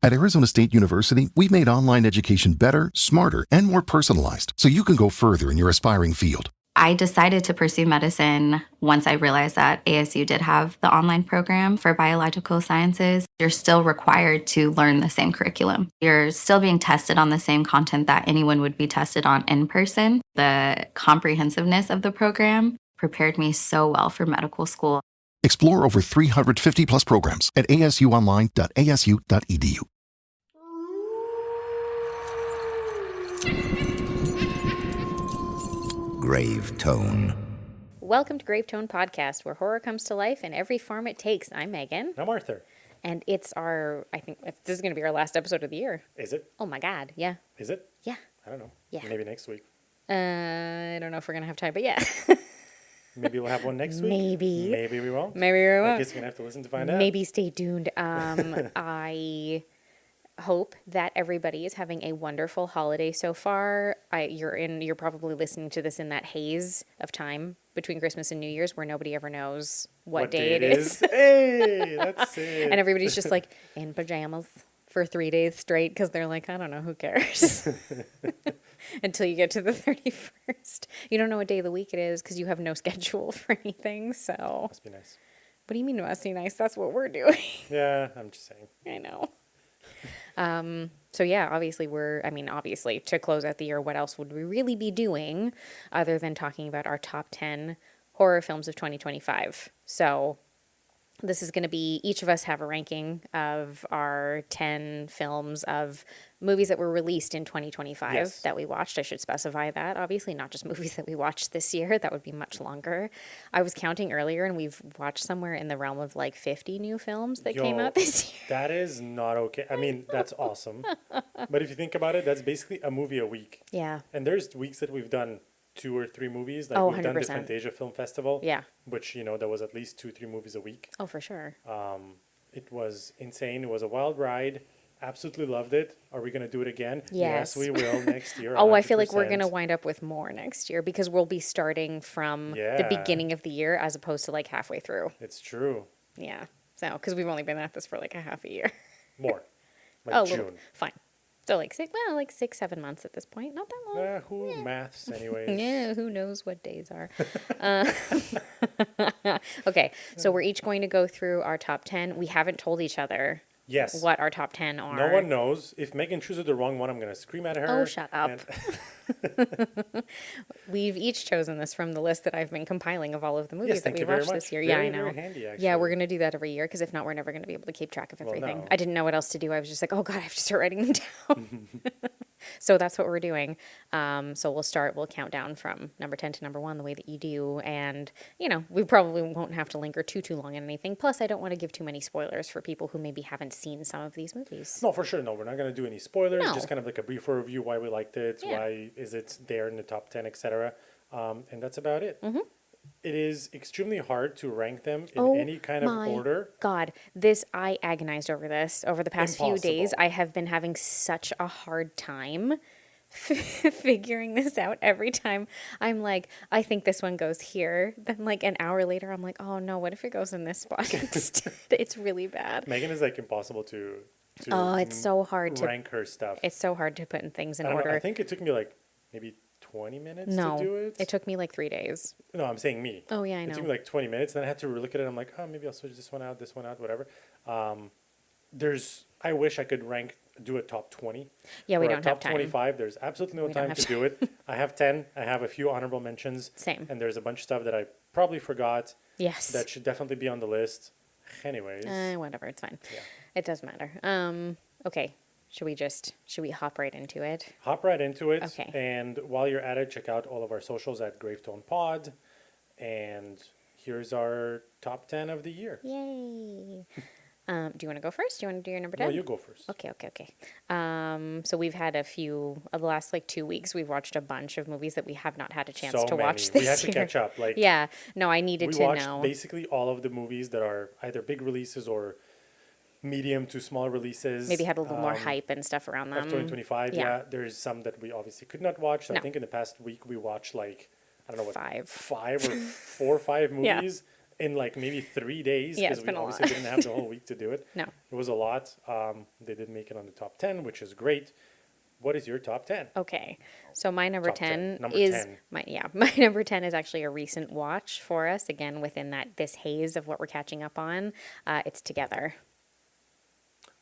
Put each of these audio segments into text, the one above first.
At Arizona State University, we've made online education better, smarter, and more personalized so you can go further in your aspiring field. I decided to pursue medicine once I realized that ASU did have the online program for biological sciences. You're still required to learn the same curriculum. You're still being tested on the same content that anyone would be tested on in person. The comprehensiveness of the program prepared me so well for medical school. Explore over 350 plus programs at asuonline.asu.edu. Grave Tone. Welcome to Grave Tone Podcast, where horror comes to life in every form it takes. I'm Megan. I'm Arthur. And it's I think this is going to be our last episode of the year. Is it? Oh my God, yeah. Is it? Yeah. I don't know. Yeah. Maybe next week. I don't know if we're going to have time, but yeah. Maybe we'll have one next week. Maybe. Maybe we won't. Maybe we won't. I guess you're going to have to listen to find out. Maybe stay tuned. I hope that everybody is having a wonderful holiday so far. You're probably listening to this in that haze of time between Christmas and New Year's where nobody ever knows what day it is. Hey, that's it. And everybody's just like in pajamas for 3 days straight because they're like, I don't know, who cares? Until you get to the 31st. You don't know what day of the week it is because you have no schedule for anything. So Must be nice. What do you mean it must be nice? That's what we're doing. Yeah, I'm just saying. I know. So yeah, obviously to close out the year, what else would we really be doing other than talking about our top 10 horror films of 2025? So this is going to be, each of us have a ranking of our 10 films of movies that were released in 2025 Yes. that we watched. I should specify that, obviously, not just movies that we watched this year. That would be much longer. I was counting earlier, and we've watched somewhere in the realm of like 50 new films that came out this year. That is not okay. I mean, that's awesome. But if you think about it, that's basically a movie a week. Yeah. And there's weeks that we've done 2 or 3 movies. Like Oh, we've done the 100%. Fantasia Film Festival. Yeah. Which, there was at least 2-3 movies a week. Oh, for sure. It was insane. It was a wild ride. Absolutely loved it. Are we going to do it again? Yes. We will next year. Oh, I feel like we're 100%. going to wind up with more next year because we'll be starting from the Yeah. beginning of the year as opposed to like halfway through. It's true. Yeah. So, because we've only been at this for like a half a year. More. Like Oh, June. fine. So like 6-7 months at this point. Not that long. Who maths anyways? Yeah, who knows what days are. Okay, so we're each going to go through our top 10. We haven't told each other Yes. what our top 10 are. No one knows. If Megan chooses the wrong one, I'm going to scream at her. Oh, shut up. and- We've each chosen this from the list that I've been compiling of all of the movies Yes, that thank we you very watched this much. year. Very, yeah, I know. very handy, Yeah, actually. we're going to do that every year because if not, we're never going to be able to keep track of everything. no. I didn't know what else to do. I was just like, oh God, I have to start writing them down. So that's what we're doing. So we'll count down from number 10 to number 1 the way that you do. And, we probably won't have to linger too long on anything. Plus, I don't want to give too many spoilers for people who maybe haven't seen some of these movies. No, for sure. No, we're not going to do any spoilers. No. Just kind of like a brief overview, why we liked it, Yeah. why is it there in the top 10, etc. And that's about it. Mm-hmm. It is extremely hard to rank them in any kind of order. God, I agonized over this over the past few days. Impossible. I have been having such a hard time figuring this out every time. I'm like, I think this one goes here. Then like an hour later, I'm like, oh no, what if it goes in this spot instead? It's really bad. Megan is like impossible to Oh, it's so hard to rank her stuff. It's so hard to put in things in I don't know, order. I think it took me like maybe 20 minutes No, to do it. it took me like 3 days. No, I'm saying me. Oh yeah, I It know. took me like 20 minutes. Then I had to look at it. I'm like, oh, maybe I'll switch this one out, whatever. I wish I could do a top 20. Yeah, we Or a don't have top time. 25. There's absolutely no We don't time have to do it. I have 10. I have a few honorable mentions. Same. And there's a bunch of stuff that I probably forgot Yes. that should definitely be on the list. Anyways. Whatever, it's fine. Yeah. It doesn't matter. Okay. Should we hop right into it? Hop right into it. Okay. And while you're at it, check out all of our socials at Gravetone Pod. And here's our top 10 of the year. Yay. Do you want to go first? Do you want to do your number 10? No, you go first. Okay. So we've had a few, of the last 2 weeks, we've watched a bunch of movies that we have not had a chance So to many. watch this We had to year. catch up. Yeah. No, I needed We to watched know. basically all of the movies that are either big releases or medium to small releases. Maybe had a little more hype and stuff around Of them. 2025, yeah. yeah. There's some that we obviously could not watch. So No. I think in the past week we watched I don't know what, Five. 5 or 4 or 5 Yeah. movies. in like maybe 3 days Yeah, because it's we been a obviously lot. didn't have the whole week to do it. No. It was a lot. They did make it on the top 10, which is great. What is your top 10? Okay. So my number Top 10. 10 Number is 10. my number 10 is actually a recent watch for us, again within this haze of what we're catching up on. It's Together.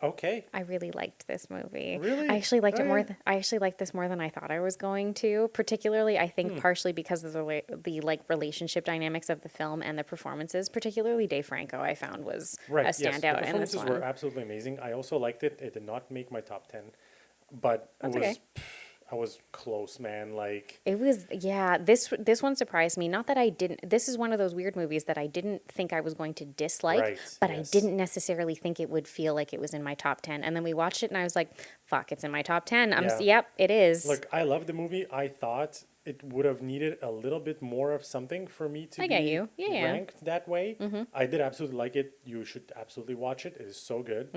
Okay. I really liked this movie. Really? I actually liked it more. Okay. I actually liked this more than I thought I was going to. Particularly, I think Hmm. partially because of the like relationship dynamics of the film and the performances. Particularly, Dave Franco, I found was Right. a Yes. The standout in this performances one. were absolutely amazing. I also liked it. It did not make my top 10, but That's it was. okay. I was close, man. Like, It was, yeah, this one surprised me. Not that I didn't, this is one of those weird movies that I didn't think I was going to dislike, right. but I Yes. didn't necessarily think it would feel like it was in my top 10. And then we watched it and I was like, fuck, it's in my top 10. Yeah. Yep, it is. Look, I love the movie. I thought it would have needed a little bit more of something for me to I get be you. Yeah, yeah. ranked that way. I did absolutely like it. You should absolutely watch it. It is so good.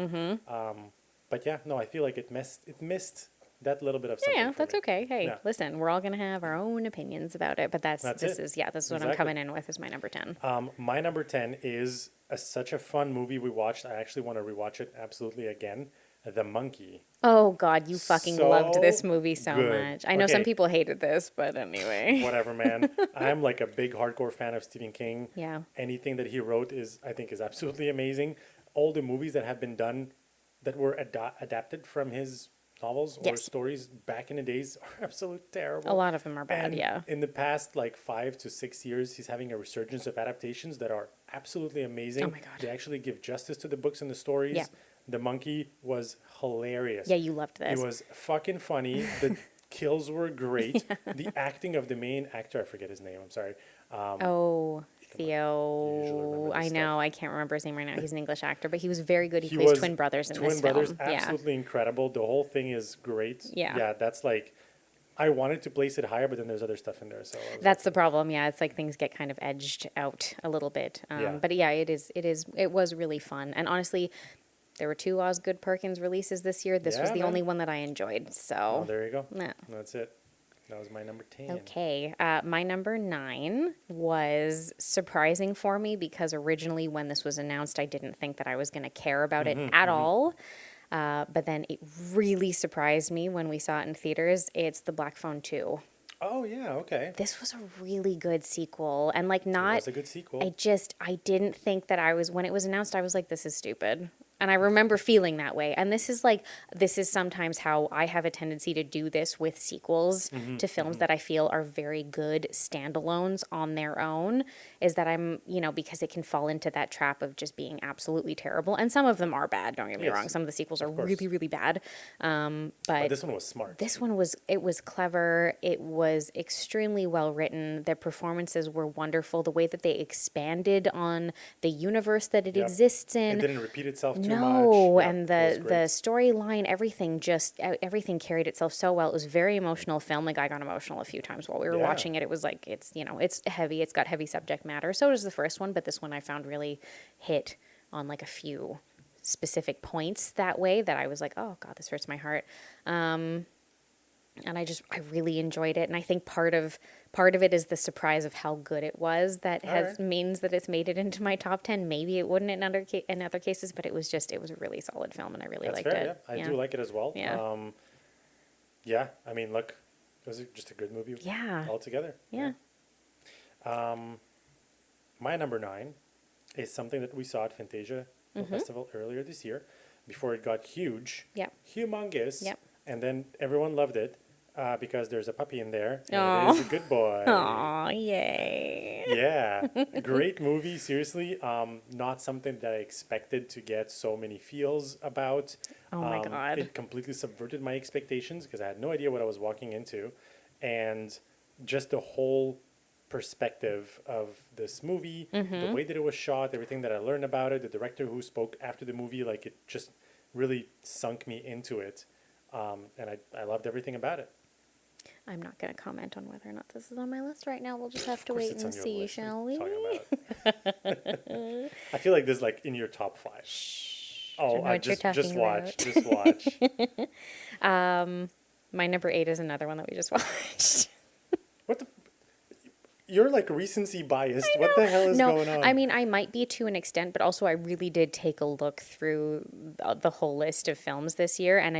But yeah, no, I feel like it missed that little bit of something. Yeah, for that's me. okay. Hey, Yeah. listen, we're all gonna have our own opinions about it, but That's this it. is this is what I'm Exactly. coming in with is my number 10. My number 10 is such a fun movie we watched. I actually want to rewatch it absolutely again. The Monkey. Oh God, you fucking loved So this movie so good. much. I know some Okay. people hated this, but anyway. Whatever, man. I'm like a big hardcore fan of Stephen King. Yeah. Anything that he wrote I think is absolutely amazing. All the movies that have been done that were adapted from his novels or Yes. stories back in the days are absolute terrible. A lot of them are bad, And yeah. in the past like 5 to 6 years, he's having a resurgence of adaptations that are absolutely amazing. Oh my God. They actually give justice to the books and the stories. Yeah. The Monkey was hilarious. Yeah, you loved this. It was fucking funny. The kills were great. The acting of the main actor, I forget his name, I'm sorry. Oh, usually Theo. remember I this know. stuff. I can't remember his name right now. He's an English actor, but he was very good. He He plays was twin brothers in Twin this Brothers, film. Yeah. absolutely incredible. The whole thing is great. Yeah. Yeah, that's like, I wanted to place it higher, but then there's other stuff in there. So I was That's the like, problem. Yeah, it's like things get kind of edged out a little bit. Yeah. But yeah, it was really fun. And honestly, there were 2 Osgood Perkins releases this year. This was Yeah, the man. only one that I enjoyed. oh, So, there you go. yeah. That's it. That was my number 10. Okay. My number 9 was surprising for me because originally when this was announced, I didn't think that I was going to care about it at all. But then it really surprised me when we saw it in theaters. It's The Black Phone 2. Oh, yeah, okay. This was a really good sequel. And like It not, was a good sequel. I didn't think that when it was announced, I was like, this is stupid. And I remember feeling that way. And this is sometimes how I have a tendency to do this with sequels to films that I feel are very good standalones on their own, is that I'm, because it can fall into that trap of just being absolutely terrible. And some of them are bad, don't get me Yes, wrong. Some of the sequels are course. really, really bad. but But this one was smart. this one was clever. It was extremely well written. The performances were wonderful. The way that they expanded on the universe that it Yep. exists in. It didn't repeat itself too much. No, Yeah, and it was the great. storyline, everything carried itself so well. It was a very emotional film. Like I got emotional a few times while we were Yeah. watching it. It was like it's heavy. It's got heavy subject matter. So does the first one, but this one I found really hit on like a few specific points that way that I was like, oh God, this hurts my heart. And I really enjoyed it. And I think part of it is the surprise of how good it was that means that it's made it into my top 10. Maybe it wouldn't in other cases, but it was a really solid film and I really That's liked fair, it. yeah. I do like it as well. Yeah. Yeah, I mean, look, it was just a good movie Yeah. altogether. Yeah. My number 9 is something that we saw at Fantasia Film Festival earlier this year before it got huge. Yep. Humongous. Yep. And then everyone loved it because there's a puppy in there and Aw. it is a good boy. Aw, yay. Yeah, great movie. Seriously, not something that I expected to get so many feels about. Oh my God. It completely subverted my expectations because I had no idea what I was walking into, and just the whole perspective of this movie, the way that it was shot, everything that I learned about it, the director who spoke after the movie, like it just really sunk me into it, and I loved everything about it. I'm not going to comment on whether or not this is on my list right now. We'll just have to Of course wait it's and on your see, list. shall What are we? you talking about? I feel like this is like in your top 5. I know Oh, what you're just talking watch. about. Just watch. My number 8 is another one that we just watched. What the? You're like recency biased. What the hell is going on? I mean, I might be to an extent, but also I really did take a look through the whole list of films this year, and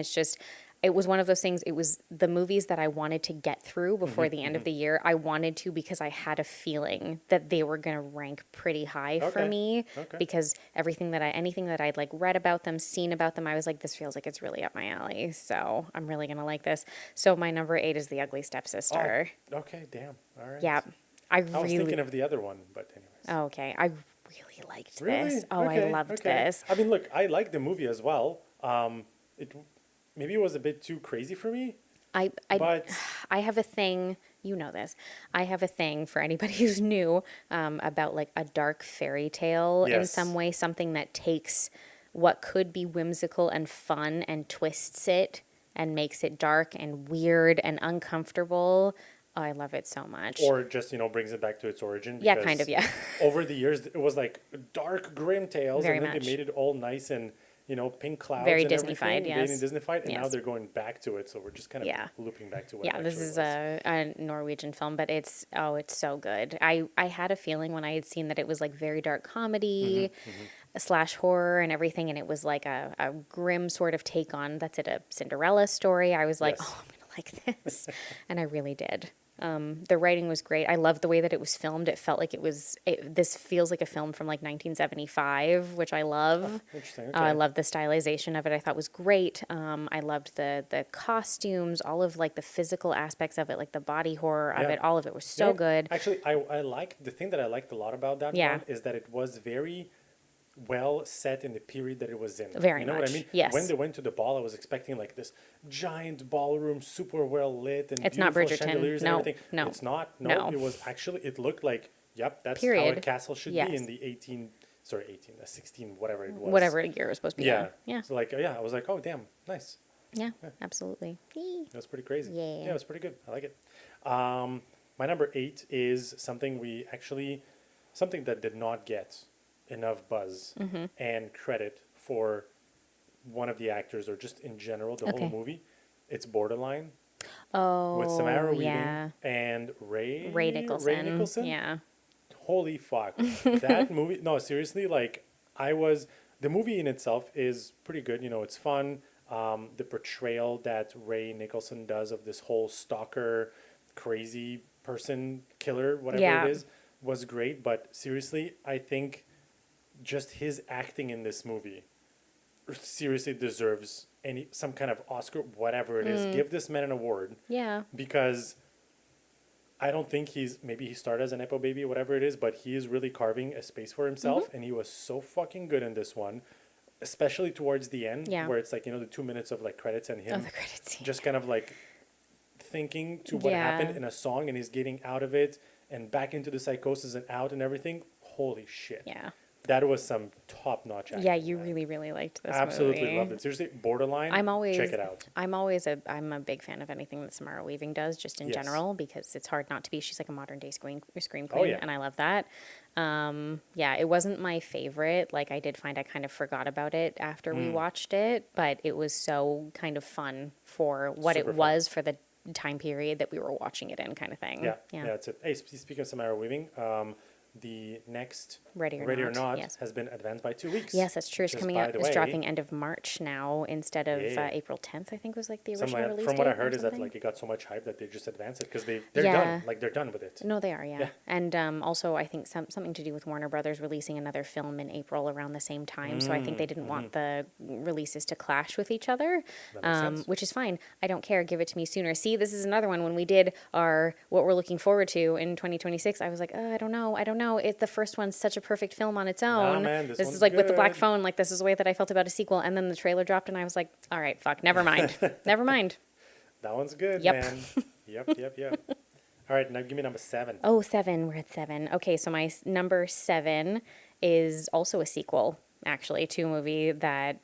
it was one of those things. It was the movies that I wanted to get through before the end of the year. I wanted to because I had a feeling that they were going to rank pretty high for me because anything that I'd like read about them, seen about them, I was like, this feels like it's really up my alley. So I'm really going to like this. So my number 8 is The Ugly Stepsister. Oh, okay, damn. All right. Yeah. I was thinking of the other one, but anyways. Oh, okay. I really liked Really? this. Oh, I loved this. I mean, look, I like the movie as well. It maybe it was a bit too crazy for me. But I have a thing, you know this. I have a thing for anybody who's new about like a dark fairy tale in Yes. some way, something that takes what could be whimsical and fun and twists it and makes it dark and weird and uncomfortable. Oh, I love it so much. or just brings it back to its origin. Yeah, because kind of, yeah. over the years, it was like dark, grim tales, Very and then much. they made it all nice and pink clouds. Very and Disney-fied, everything, yes. Very Disney-fied, and now Yes. they're going back to it. So we're just kind of Yeah. looping back to what. Yeah, it this actually is was. a Norwegian film, but it's so good. I had a feeling when I had seen that it was like very dark comedy slash horror and everything, and it was like a grim sort of take on a Cinderella story. I was like, Yes. oh, I'm gonna like this, and I really did. The writing was great. I loved the way that it was filmed. It felt like this feels like a film from like 1975, which I love. Interesting. I Okay. loved the stylization of it. I thought was great. I loved the costumes, all of like the physical aspects of it, like the body horror of Yeah. it. All of it was You so know, good. Actually, I like the thing that I liked a lot about that Yeah. one is that it was very well set in the period that it was in. Very You know what much, I mean? yes. When they went to the ball, I was expecting like this giant ballroom, super well lit, and It's not beautiful Bridgerton. chandeliers No, and everything. no, It's not. No, no. it was actually. It looked like that's how a Period. castle should Yes. be in the 16, whatever it was. Whatever year it was supposed to be. Yeah. Yeah. So like, yeah, I was like, oh damn, nice. Yeah. Absolutely. Yee. It was pretty crazy. Yeah. it was pretty good. I like it. My number 8 is something that did not get enough buzz Mm-hmm. and credit for one of the actors or just in general the whole Okay. movie. It's Borderline Oh, with Samara yeah. Weaving and Ray Nicholson. Ray Nicholson. Yeah. Holy fuck. That movie, no, seriously, like the movie in itself is pretty good. It's fun. The portrayal that Ray Nicholson does of this whole stalker, crazy person, killer, whatever Yeah. it is, was great. But seriously, I think just his acting in this movie seriously deserves some kind of Oscar, whatever it is. Give this man an award Yeah. because I don't think maybe he started as an Nepo baby, whatever it is, but he is really carving a space for himself, and he was so fucking good in this one, especially towards the end, Yeah. where it's like, the 2 minutes of like credits and him Oh, the credits. just kind of like thinking to what Yeah. happened in a song, and he's getting out of it and back into the psychosis and out and everything. Holy shit. Yeah. That was some top-notch acting. Yeah, you really, really liked this Absolutely movie. loved it. Seriously, Borderline, check it out. I'm a big fan of anything that Samara Weaving does, just in Yes. general, because it's hard not to be. She's like a modern day scream queen, Oh, yeah. and I love that. Yeah, it wasn't my favorite. Like I did find I kind of forgot about it after we watched it, but it was so kind of fun for what Super it fun. was for the time period that we were watching it in, kind of thing. Yeah, that's it. Hey, speaking of Samara Weaving, the next Ready or Not, yes. has been advanced by 2 weeks. Yes, that's true. It's Just coming by out. the It's way, dropping end of March now instead of Yeah. April 10th. I think was like the original Somewhere, release from what I date or heard is that something. like it got so much hype that they just advanced it because they're Yeah. done. Like they're done with it. No, they are, yeah. Yeah. And also, I think something to do with Warner Brothers releasing another film in April around the same time. So I think they didn't want the releases to clash with each other, That makes sense. which is fine. I don't care. Give it to me sooner. See, this is another one. When we did what we're looking forward to in 2026, I was like, I don't know. The first one's such a perfect film on its own. man, this is one's like with the Black good. Phone. Like this is the way that I felt about a sequel. And then the trailer dropped, and I was like, all right, fuck, never mind, never mind. That one's good, Yep. man. Yep. All right, now give me number 7. Oh, 7. We're at 7. Okay, so my number 7 is also a sequel, actually, to a movie that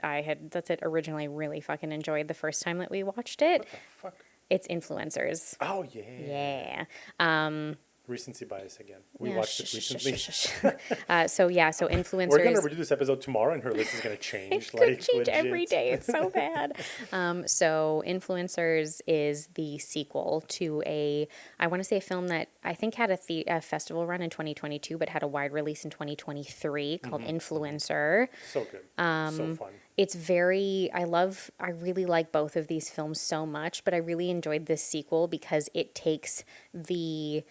originally really fucking enjoyed the first time that we watched it. Fuck. It's Influencers. Oh yeah. Yeah. recency bias again. We Yeah, watched it recently. So influencers. We're gonna redo this episode tomorrow, and her list is gonna change. It could like change legit. every day. It's so bad. So Influencers is the sequel to I want to say a film that I think had a festival run in 2022, but had a wide release in 2023 called Influencer. So good. So fun. It's I really like both of these films so much, but I really enjoyed this sequel because it takes the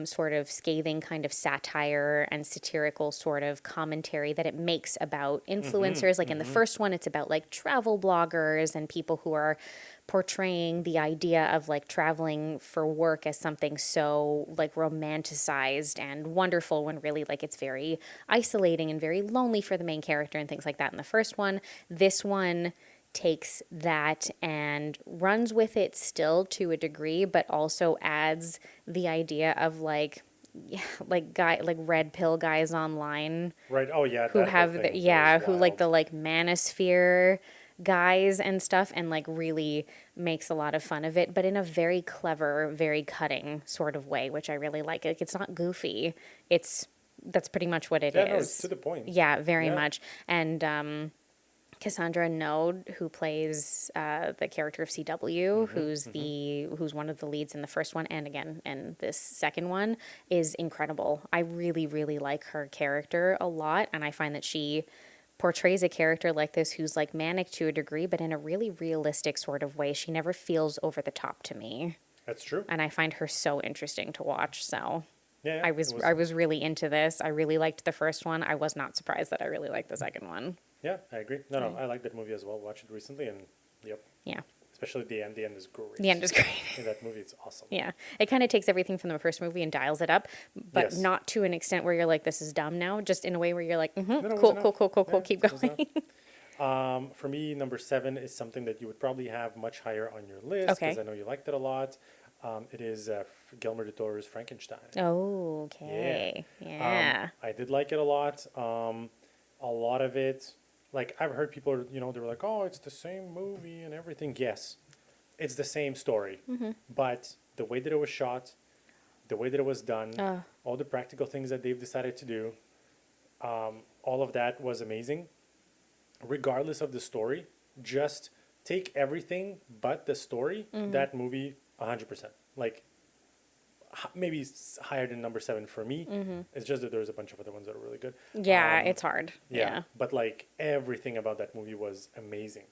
sort of scathing kind of satire and satirical sort of commentary that it makes about influencers. Like in the first one, it's about like travel bloggers and people who are portraying the idea of like traveling for work as something so like romanticized and wonderful when really like it's very isolating and very lonely for the main character and things like that in the first one. This one takes that and runs with it still to a degree, but also adds the idea of like red pill guys online Right. Oh yeah. who that whole have thing, the, that yeah was who like the wild. like manosphere guys and stuff, and like really makes a lot of fun of it, but in a very clever, very cutting sort of way, which I really like. Like it's not goofy. That's pretty much what it Yeah. is. No, it's to the point. Yeah, very Yeah. much. And Cassandra Node, who plays the character of CW, who's one of the leads in the first one and again in this second one, is incredible. I really, really like her character a lot, and I find that she portrays a character like this who's like manic to a degree, but in a really realistic sort of way. She never feels over the top to me, That's true. and I find her so interesting to watch. So Yeah. I was really into this. I really liked the first one. I was not surprised that I really liked the second one. Yeah, I agree. No, I like that movie as well. Watched it recently, and yep. Yeah. Especially the end. The end is great. The end is great. In that movie, it's awesome. Yeah. It kind of takes everything from the first movie and dials it up, but Yes. not to an extent where you're like, this is dumb now, just in a way where you're like, No, it was cool, enough. cool, cool, cool, cool, Yeah, keep it was going. For me, number 7 is something that you would probably have much higher on your list Okay. because I know you liked it a lot. It is Guillermo del Toro's Frankenstein. Oh, okay. Yeah. I did like it a lot. A lot of it, like I've heard people, they were like, "Oh, it's the same movie and everything." Yes, it's the same story, but the way that it was shot, the way that it was done, all the practical things that they've decided to do, all of that was amazing. Regardless of the story, just take everything but the story. That movie, 100%. Like maybe higher than number 7 for me. It's just that there's a bunch of other ones that are really good. Yeah, it's hard. Yeah. But like everything about that movie was amazing.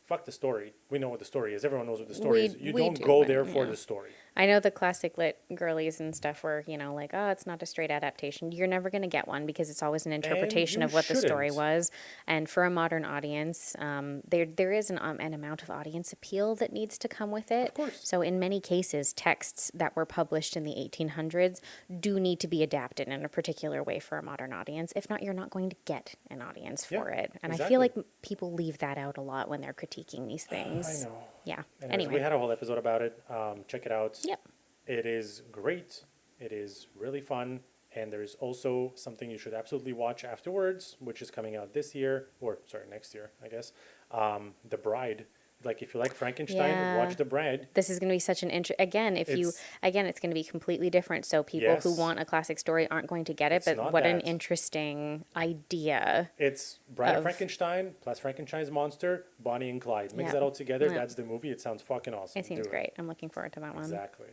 Fuck the story. We know what the story is. Everyone knows what the story is. You we don't do, go but, there for yeah. the story. I know the classic lit girlies and stuff where, like, oh, it's not a straight adaptation. You're never going to get one because it's always an interpretation you of what the story shouldn't. was. And for a modern audience, there is an amount of audience appeal that needs to come with it. Of course. So in many cases, texts that were published in the 1800s do need to be adapted in a particular way for a modern audience. If not, you're not going to get an audience for Yeah, it. And I exactly. feel like people leave that out a lot when they're critiquing these things. I know. Yeah. Anyways, Anyway. we had a whole episode about it. Check it out. Yep. It is great. It is really fun. And there's also something you should absolutely watch afterwards, which is coming out this year, or sorry, next year, I guess. The Bride. Like if you like Frankenstein, Yeah. watch The Bride. This is going to be such an again it's going to be completely different, so people who Yes. want a classic story aren't going to get it. It's But not what an that. interesting idea. It's Bride of Of- Frankenstein plus Frankenstein's monster, Bonnie and Clyde. Mix Yeah. that all together. Yeah. That's the movie. It sounds fucking awesome. It seems Do great. I'm looking forward to that one. Exactly.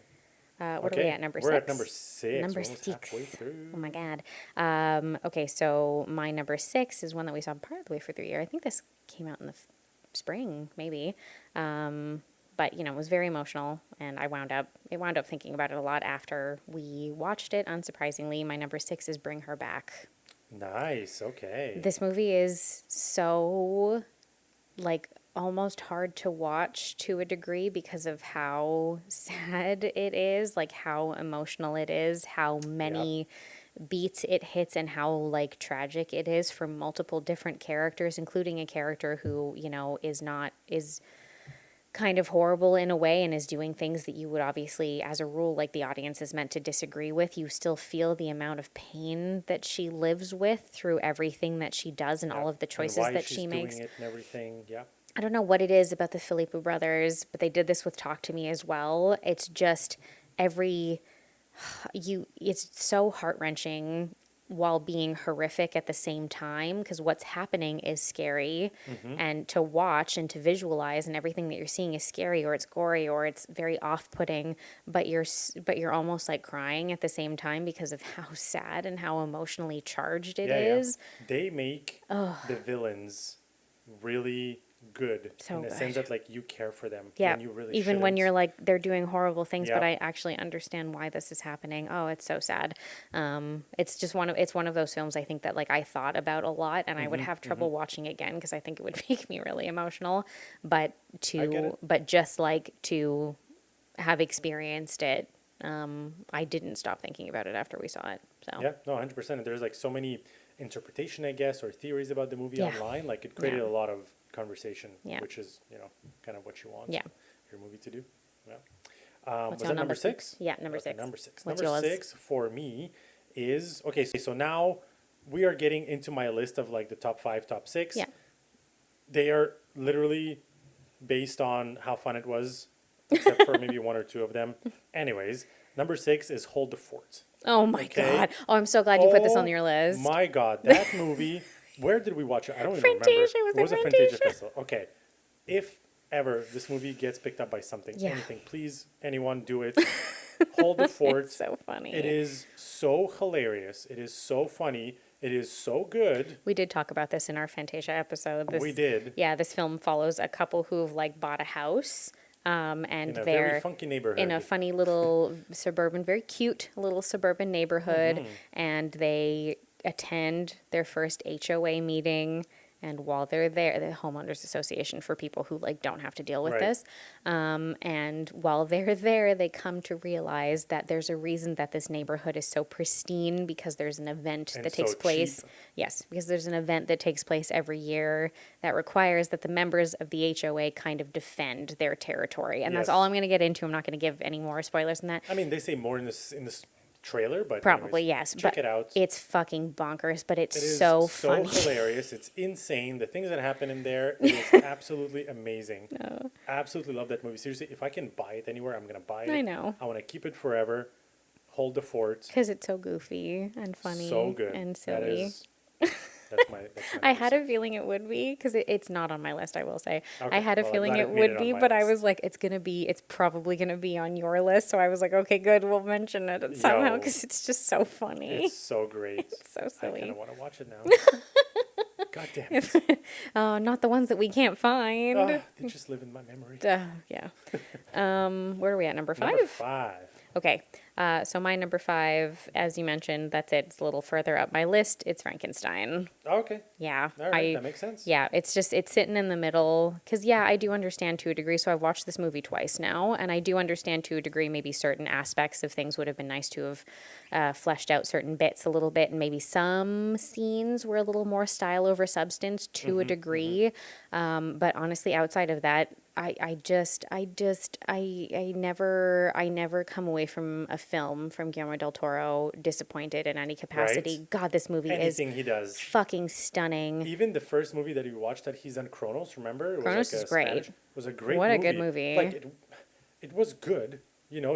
What are we at, number We're 6? at number 6. Number We're almost 6. halfway through. Oh my god. Okay, so my number 6 is one that we saw part of the way through the year. I think this came out in the spring, maybe. But it was very emotional, and I wound up thinking about it a lot after we watched it. Unsurprisingly, my number 6 is Bring Her Back. Nice. Okay. This movie is so like almost hard to watch to a degree because of how sad it is, like how emotional it is, how many beats it hits, and how like tragic it is for multiple different characters, including a character who, is kind of horrible in a way and is doing things that you would obviously, as a rule, like the audience is meant to disagree with. You still feel the amount of pain that she lives with through everything that she does and all of the choices and why that she's she makes. doing it and everything. Yeah. I don't know what it is about the Philippe brothers, but they did this with Talk to Me as well. It's just every it's so heart-wrenching while being horrific at the same time, because what's happening is scary, and to watch and to visualize, and everything that you're seeing is scary, or it's gory, or it's very off-putting, but you're almost like crying at the same time because of how sad and how emotionally charged it is. They make the villains really good So in the good. sense that like you care for them Yeah, when you really even when shouldn't. you're like they're doing horrible things, but Yeah. I actually understand why this is happening. Oh, it's so sad. It's just one of those films I think that like I thought about a lot, and I would have trouble watching again because I think it would make me really emotional. But I get it. just like to have experienced it, I didn't stop thinking about it after we saw it. So Yeah, no, 100%. And there's like so many interpretation, I guess, or theories about the movie Yeah. online. Like it created Yeah. a lot of conversation, Yeah. which is, kind of what you want Yeah. your movie to do. Yeah. What's Was your that number 6? Yeah, number Okay, 6. number 6. What's Number yours? 6 for me is, okay, so now we are getting into my list of like the top 5, top 6. Yeah. They are literally based on how fun it was, except for maybe one or two of them. Anyways, number 6 is Hold the Fort. Oh my Okay. God. Oh, I'm so glad you put this on Oh your list. My God, that movie. Where did we watch it? I don't even remember. Fantasia, it was a at Fantasia Fantasia. festival. Okay, if ever this movie gets picked up by something, Yeah. anything, please, anyone, do it. Hold the Fort. It's so funny. It is so hilarious. It is so funny. It is so good. We did talk about this in our Fantasia episode. We did. Yeah, this film follows a couple who've like bought a house, and In a they're very funky neighborhood. in a funny little suburban, very cute little suburban neighborhood, Mm-hmm. and they attend their first HOA meeting. And while they're there, the homeowners association for people who like don't have to deal with Right. this. And while they're there, they come to realize that there's a reason that this neighborhood is so pristine, because there's an event And that takes so place. cheap. Yes, because there's an event that takes place every year that requires that the members of the HOA kind of defend their territory. And that's Yes. all I'm going to get into. I'm not going to give any more spoilers than that. I mean, they say more in this trailer, but Probably, anyways, yes. check but it out. It's fucking bonkers, but it's It is so funny. hilarious. It's insane. The things that happen in there, it is absolutely amazing. Absolutely love that movie. Seriously, if I can buy it anywhere, I'm gonna buy it. I know. I want to keep it forever. Hold the fort. Because it's so goofy and funny So good. and That silly. is. That's my. I number had six. a feeling it would be, because it's not on my list, I will say. Okay, I had a well, I'm feeling glad it it made would it on be, my but I list. was like, it's probably going to be on your list. So I was like, okay, good, we'll mention it somehow, Yo. because it's just so funny. It's so great. It's so I silly. kind of want to watch it now. God damn it. Not the ones that we can't find. Oh, they just live in my memory. Yeah. Where are we at? Number 5? Number 5. Okay. So my number 5, as you mentioned, that's it. It's a little further up my list. It's Frankenstein. Okay. Yeah. All right. That makes sense. Yeah, it's sitting in the middle. Because, yeah, I do understand to a degree. So I've watched this movie twice now. And I do understand to a degree maybe certain aspects of things would have been nice to have fleshed out certain bits a little bit. And maybe some scenes were a little more style over substance to a degree. But honestly, outside of that, I never come away from a film from Guillermo del Toro disappointed in any capacity. Right. God, this movie Anything is he does. fucking stunning. Even the first movie that we watched that he's on Kronos, remember? It Kronos was is great. Spanish, was a great What a movie. good movie. Like it was good.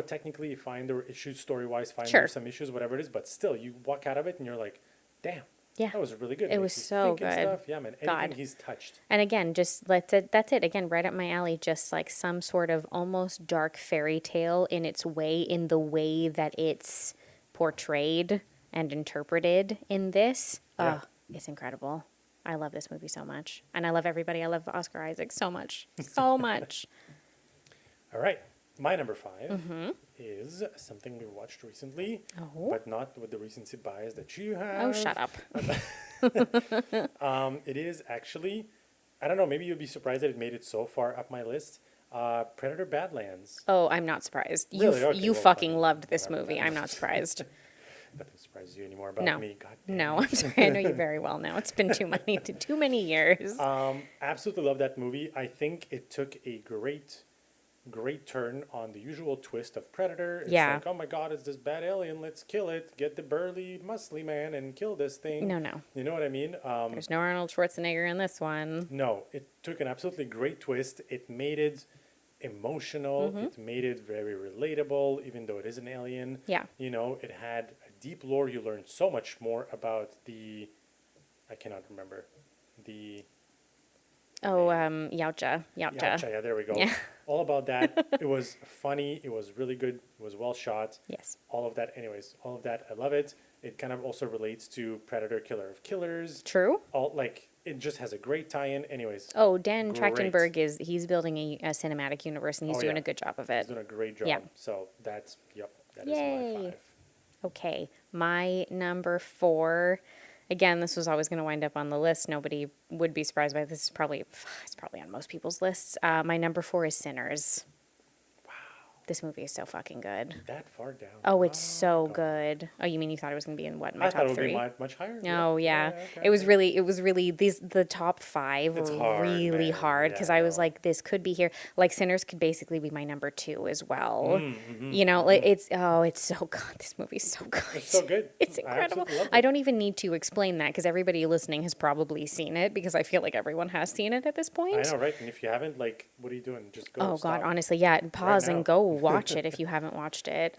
Technically fine. There were issues story-wise, fine. Sure. There were some issues, whatever it is. But still, you walk out of it and you're like, damn. Yeah. That was really good. It Makes was you so think and good. Stuff. Yeah, man. Anything God. he's touched. And again, just that's it. Again, right up my alley. Just like some sort of almost dark fairy tale in the way that it's portrayed and interpreted in this. Yeah. Oh, it's incredible. I love this movie so much. And I love everybody. I love Oscar Isaac so much. So much. All right. My number 5 is something we watched recently, Oh. but not with the recency bias that you have. Oh, shut up. It is actually, I don't know, maybe you'll be surprised that it made it so far up my list. Predator Badlands. Oh, I'm not surprised. Really? Okay, You well, fucking fine. loved this Whatever, movie. then. I'm not surprised. Nothing surprises you anymore about No. me. God damn No, it. I'm sorry. I know you very well now. It's been too many years. Absolutely love that movie. I think it took a great turn on the usual twist of Predator. It's Yeah. like, oh my God, it's this bad alien. Let's kill it. Get the burly, muscly man and kill this thing. No. You know what I mean? There's no Arnold Schwarzenegger in this one. No, it took an absolutely great twist. It made it emotional. It made it very relatable, even though it is an alien. Yeah. You know, it had a deep lore. You learned so much more about I cannot remember the Oh, Yautja. Yacha. Yeah, there we go. Yeah. All about that. It was funny. It was really good. It was well shot. Yes. All of that. Anyways, all of that. I love it. It kind of also relates to Predator, Killer of Killers. True. All like it just has a great tie-in. Anyways. Oh, Dan great. Trachtenberg he's building a cinematic universe, and he's doing yeah. a good job of He's it. doing a great job. Yeah. So that is Yay. my 5. Okay, my number 4. Again, this was always going to wind up on the list. Nobody would be surprised by this. It's probably on most people's lists. My number 4 is Sinners. This movie is so fucking good. That far down. Oh, it's so God. good. Oh, you mean you thought it was going to be in what, my I top thought it would 3? be much higher. Oh yeah, okay. it was really the top 5 It's were hard, really man. hard because Yeah, I I was know. like, this could be here. Like Sinners could basically be my number 2 as well. Mm-hmm, You know, like it's so good. This movie's so good. It's so good. It's I incredible. absolutely loved I it. don't even need to explain that because everybody listening has probably seen it because I feel like everyone has seen it at this point. I know, right? And if you haven't, like, what are you doing? Just go. Oh stop. God, honestly, yeah. Pause now. and go watch it if you haven't watched it.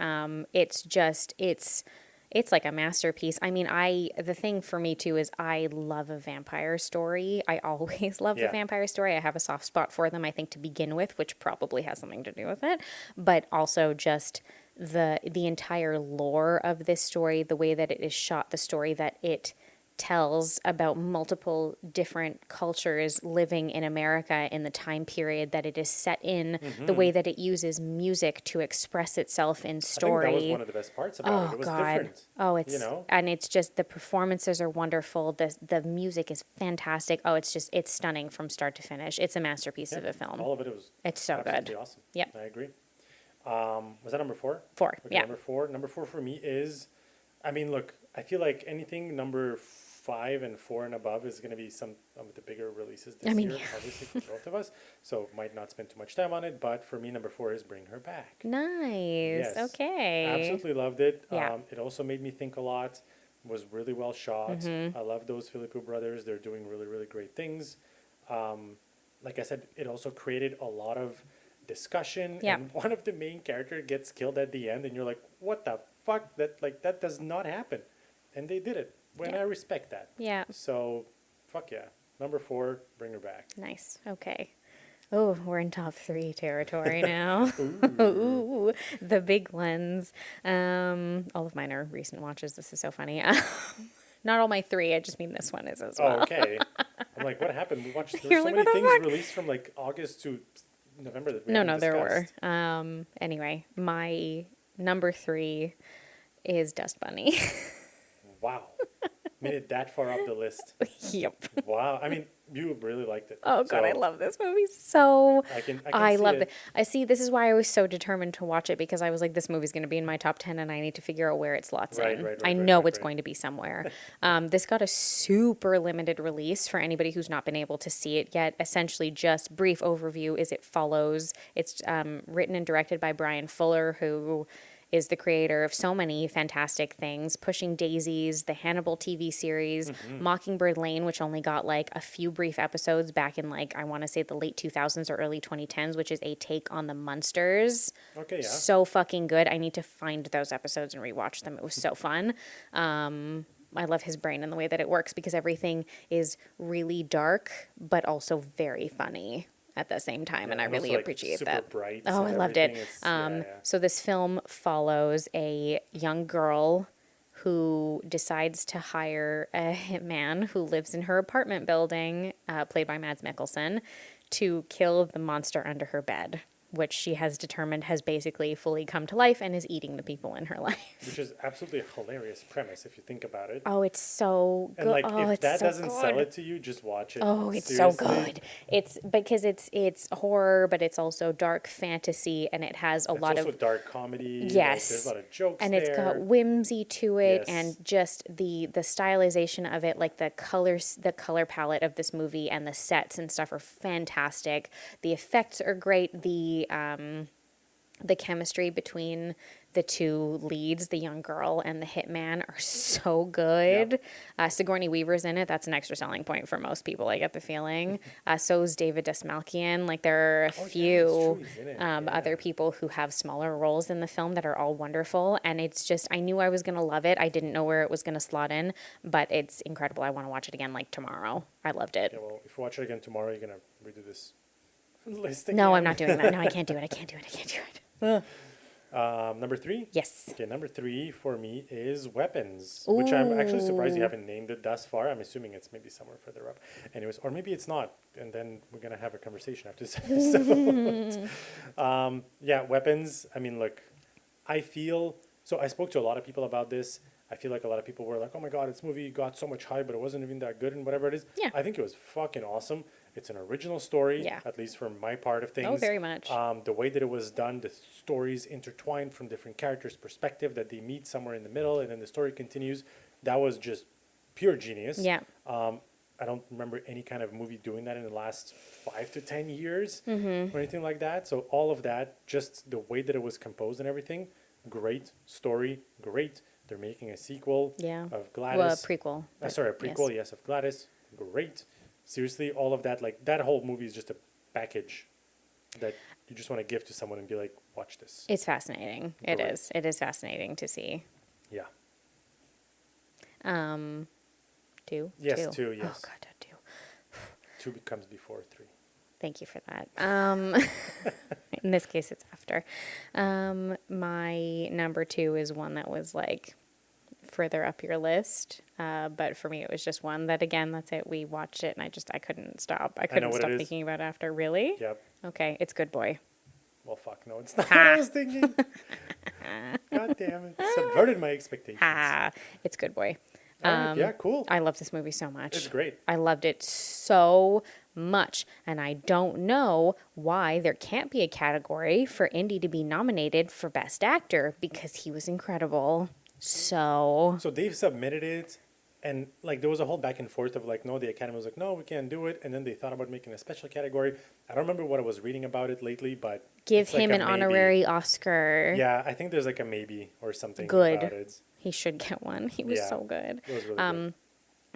It's like a masterpiece. I mean, the thing for me too is I love a vampire story. I always love a Yeah. vampire story. I have a soft spot for them, I think, to begin with, which probably has something to do with it. But also just the entire lore of this story, the way that it is shot, the story that it tells about multiple different cultures living in America in the time period that it is set in, the way that it uses music to express itself in story. I think that was one of the best parts about it. It was different. Oh, it's you know? and it's just the performances are wonderful. The music is fantastic. Oh, it's stunning from start to finish. It's a masterpiece of a film. All of it was. It's so good. absolutely awesome. Yep. I agree. Was that number 4? 4. Okay, Yeah. Number 4. Number 4 for me is, I mean, look, I feel like anything number 5 and 4 and above is going to be some of the bigger releases this year, yeah. obviously for both of us. So might not spend too much time on it, but for me, number 4 is Bring Her Back. Nice. Yes. Okay. Absolutely loved it. Yeah. It also made me think a lot. Was really well shot. Mm-hmm. I love those Philippou brothers. They're doing really, really great things. Like I said, it also created a lot of discussion. Yeah. And one of the main character gets killed at the end, and you're like, "What the fuck? That does not happen." And they did it. And Yeah. I respect that. Yeah. So, fuck yeah. Number 4, Bring Her Back. Nice. Okay. Oh, we're in top 3 territory now. Ooh, the big ones. All of mine are recent watches. This is so funny. Not all my 3. I just mean this one is as well. Oh, okay. I'm like, what happened? We watched. There's You're so like, many what the things fuck? released from like August to November that we No, haven't there were. discussed. Anyway, my number 3 is Dust Bunny. Wow. Made it that far up the list. Yep. Wow. I mean, you really liked it. Oh God, I So, love this movie so. I can I see love it. it. I see. This is why I was so determined to watch it because I was like, this movie's going to be in my top 10, and I need to figure out where it slots Right, in. right, I right, know right, it's right. going to be somewhere. This got a super limited release for anybody who's not been able to see it yet. Essentially, just brief overview is it follows. It's written and directed by Brian Fuller, who is the creator of so many fantastic things, Pushing Daisies, the Hannibal TV series, Mockingbird Lane, which only got like a few brief episodes back in like, I want to say the late 2000s or early 2010s, which is a take on the Munsters. Okay, yeah. So fucking good. I need to find those episodes and rewatch them. It was so fun. I love his brain and the way that it works because everything is really dark, but also very funny at the same time, and I and really also, like, appreciate super that. bright Oh, I and loved it. everything. It's- yeah. So this film follows a young girl who decides to hire a hitman who lives in her apartment building, played by Mads Mikkelsen, to kill the monster under her bed, which she has determined has basically fully come to life and is eating the people in her life. Which is absolutely a hilarious premise if you think about it. Oh, it's so good. And like, oh, if it's that so doesn't sell good. it to you, just watch it. Oh, it's Seriously. so good. It's because it's horror, but it's also dark fantasy, and it has a It's lot also of dark comedy. like, yes, there's a lot of jokes and there. it's got whimsy to it, Yes. and just the stylization of it, like the colors, the color palette of this movie, and the sets and stuff are fantastic. The effects are great. The chemistry between the two leads, the young girl and the hitman, are so good. Sigourney Weaver's in it. That's an extra selling point for most people, I get the feeling. So is David Desmalkian. Like, there are a few He's in it. other people who have smaller roles in the film that are all wonderful. And it's just, I knew I was going to love it. I didn't know where it was going to slot in, but it's incredible. I want to watch it again, like, tomorrow. I loved it. Yeah, well, if you watch it again tomorrow, you're gonna redo this list again. No, I'm not doing that. No, I can't do it. I can't do it. I can't do it. Number 3? Yes. Okay, number 3 for me is weapons, which I'm actually surprised you haven't named it thus far. I'm assuming it's maybe somewhere further up. Anyways, or maybe it's not, and then we're going to have a conversation after this episode. Yeah, weapons. I mean, look, I feel, so I spoke to a lot of people about this. I feel like a lot of people were like, oh my God, this movie got so much hype, but it wasn't even that good and whatever it is. Yeah. I think it was fucking awesome. It's an original story, Yeah. at least from my part of things. Oh, very much. The way that it was done, the stories intertwined from different characters' perspective, that they meet somewhere in the middle and then the story continues. That was just pure genius. Yeah. I don't remember any kind of movie doing that in the last 5 to 10 years or anything like that. So all of that, just the way that it was composed and everything, great story, great. They're making a sequel Yeah. of Gladys. Well, a prequel. Sorry, a prequel, yes, of Gladys. Great. Seriously, all of that, like, that whole movie is just a package that you just want to give to someone and be like, watch this. It's fascinating. It Great. is. It is fascinating to see. Yeah. 2? Yes, 2, Oh, yes. God, 2. 2 becomes before 3. Thank you for that. In this case, it's after. My number 2 is one that was like further up your list. But for me, it was just one that, again, that's it. We watched it and I couldn't stop. I couldn't what stop it is. thinking about it after. Really? Yep. Okay. It's Good Boy. Well, fuck, no, it's not what I was thinking. God damn it. Subverted my expectations. It's Good Boy. All right, yeah, cool. I love this movie so much. It's great. I loved it so much. And I don't know why there can't be a category for Indy to be nominated for Best Actor, because he was incredible. So Dave submitted it, and like there was a whole back and forth of like, no, the Academy was like, no, we can't do it, and then they thought about making a special category. I don't remember what I was reading about it lately, but give it's like him a an maybe. honorary Oscar. Yeah, I think there's like a maybe or something Good. about it. He should get one. He was Yeah. so good. It was really good.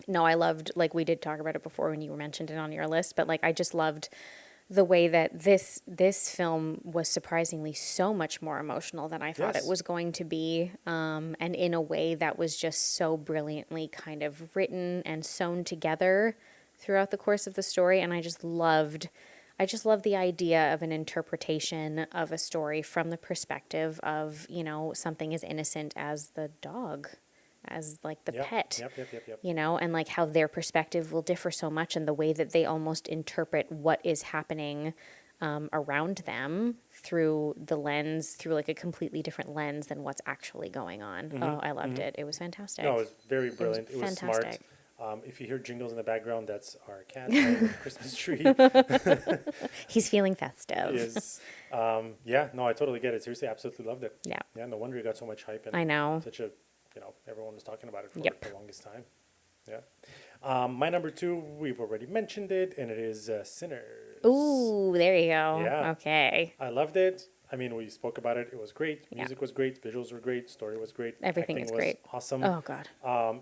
No, I loved, like we did talk about it before when you mentioned it on your list, but like I just loved the way that this film was surprisingly so much more emotional than I thought Yes. it was going to be, and in a way that was just so brilliantly kind of written and sewn together throughout the course of the story. And I just loved the idea of an interpretation of a story from the perspective of, you know, something as innocent as the dog, as like the Yep, pet. Yep. You know, and like how their perspective will differ so much, and the way that they almost interpret what is happening around them through like a completely different lens than what's actually going on. Oh, I loved it. It was fantastic. No, it was very brilliant. It was smart. fantastic. If you hear jingles in the background, that's our cat playing with the Christmas tree. He's feeling festive. Is yeah, no, I totally get it. Seriously, absolutely loved it. Yeah. Yeah, no wonder it got so much hype and I know. such a, you know, everyone was talking about it for Yep. the longest time. Yeah. My number 2, we've already mentioned it, and it is Sinners. Ooh, there you go. Yeah. Okay. I loved it. I mean, we spoke about it. It was great. Yeah. Music was great. Visuals were great. Story was great. Everything Acting is was great. Awesome. Oh, God.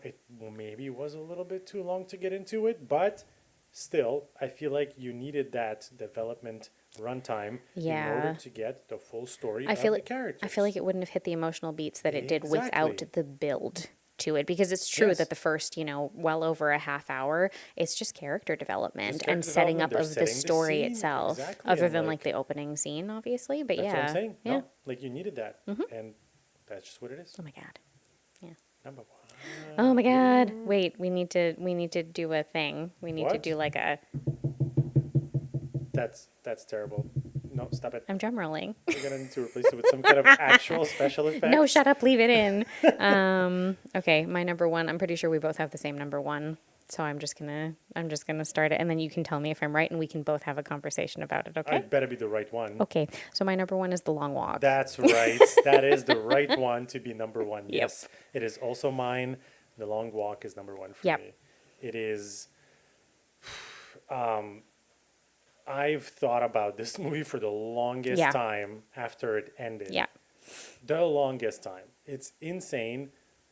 It maybe was a little bit too long to get into it, but still, I feel like you needed that development runtime in Yeah. order to get the full story I of feel the like characters. I feel like it wouldn't have hit the emotional beats that it did without Exactly. the build to it, because it's true Yes. that the first, you know, well over a half hour, it's just character development Just and character setting up development. of They're the setting the story scene. itself, Exactly, other and, than like, like the opening scene, obviously. But That's yeah, what I'm saying. yeah. No, like you needed that, and that's just what it is. Oh my God. Yeah. Number 1. Oh my God. Wait, we need to do a thing. We need to What? do like a. That's terrible. No, stop it. I'm drum rolling. We're gonna need to replace it with some kind of actual special effects. No, shut up. Leave it in. Okay, my number 1. I'm pretty sure we both have the same number 1. So I'm just gonna start it, and then you can tell me if I'm right, and we can both have a conversation about it. I Okay. better be the right one. Okay. So my number 1 is The Long Walk. That's right. That is the right one to be number 1. Yep. Yes, it is also mine. The Long Walk is number 1 for Yep. me. It is. I've thought about this movie for the longest Yeah. time after it ended. Yeah. The longest time. It's insane.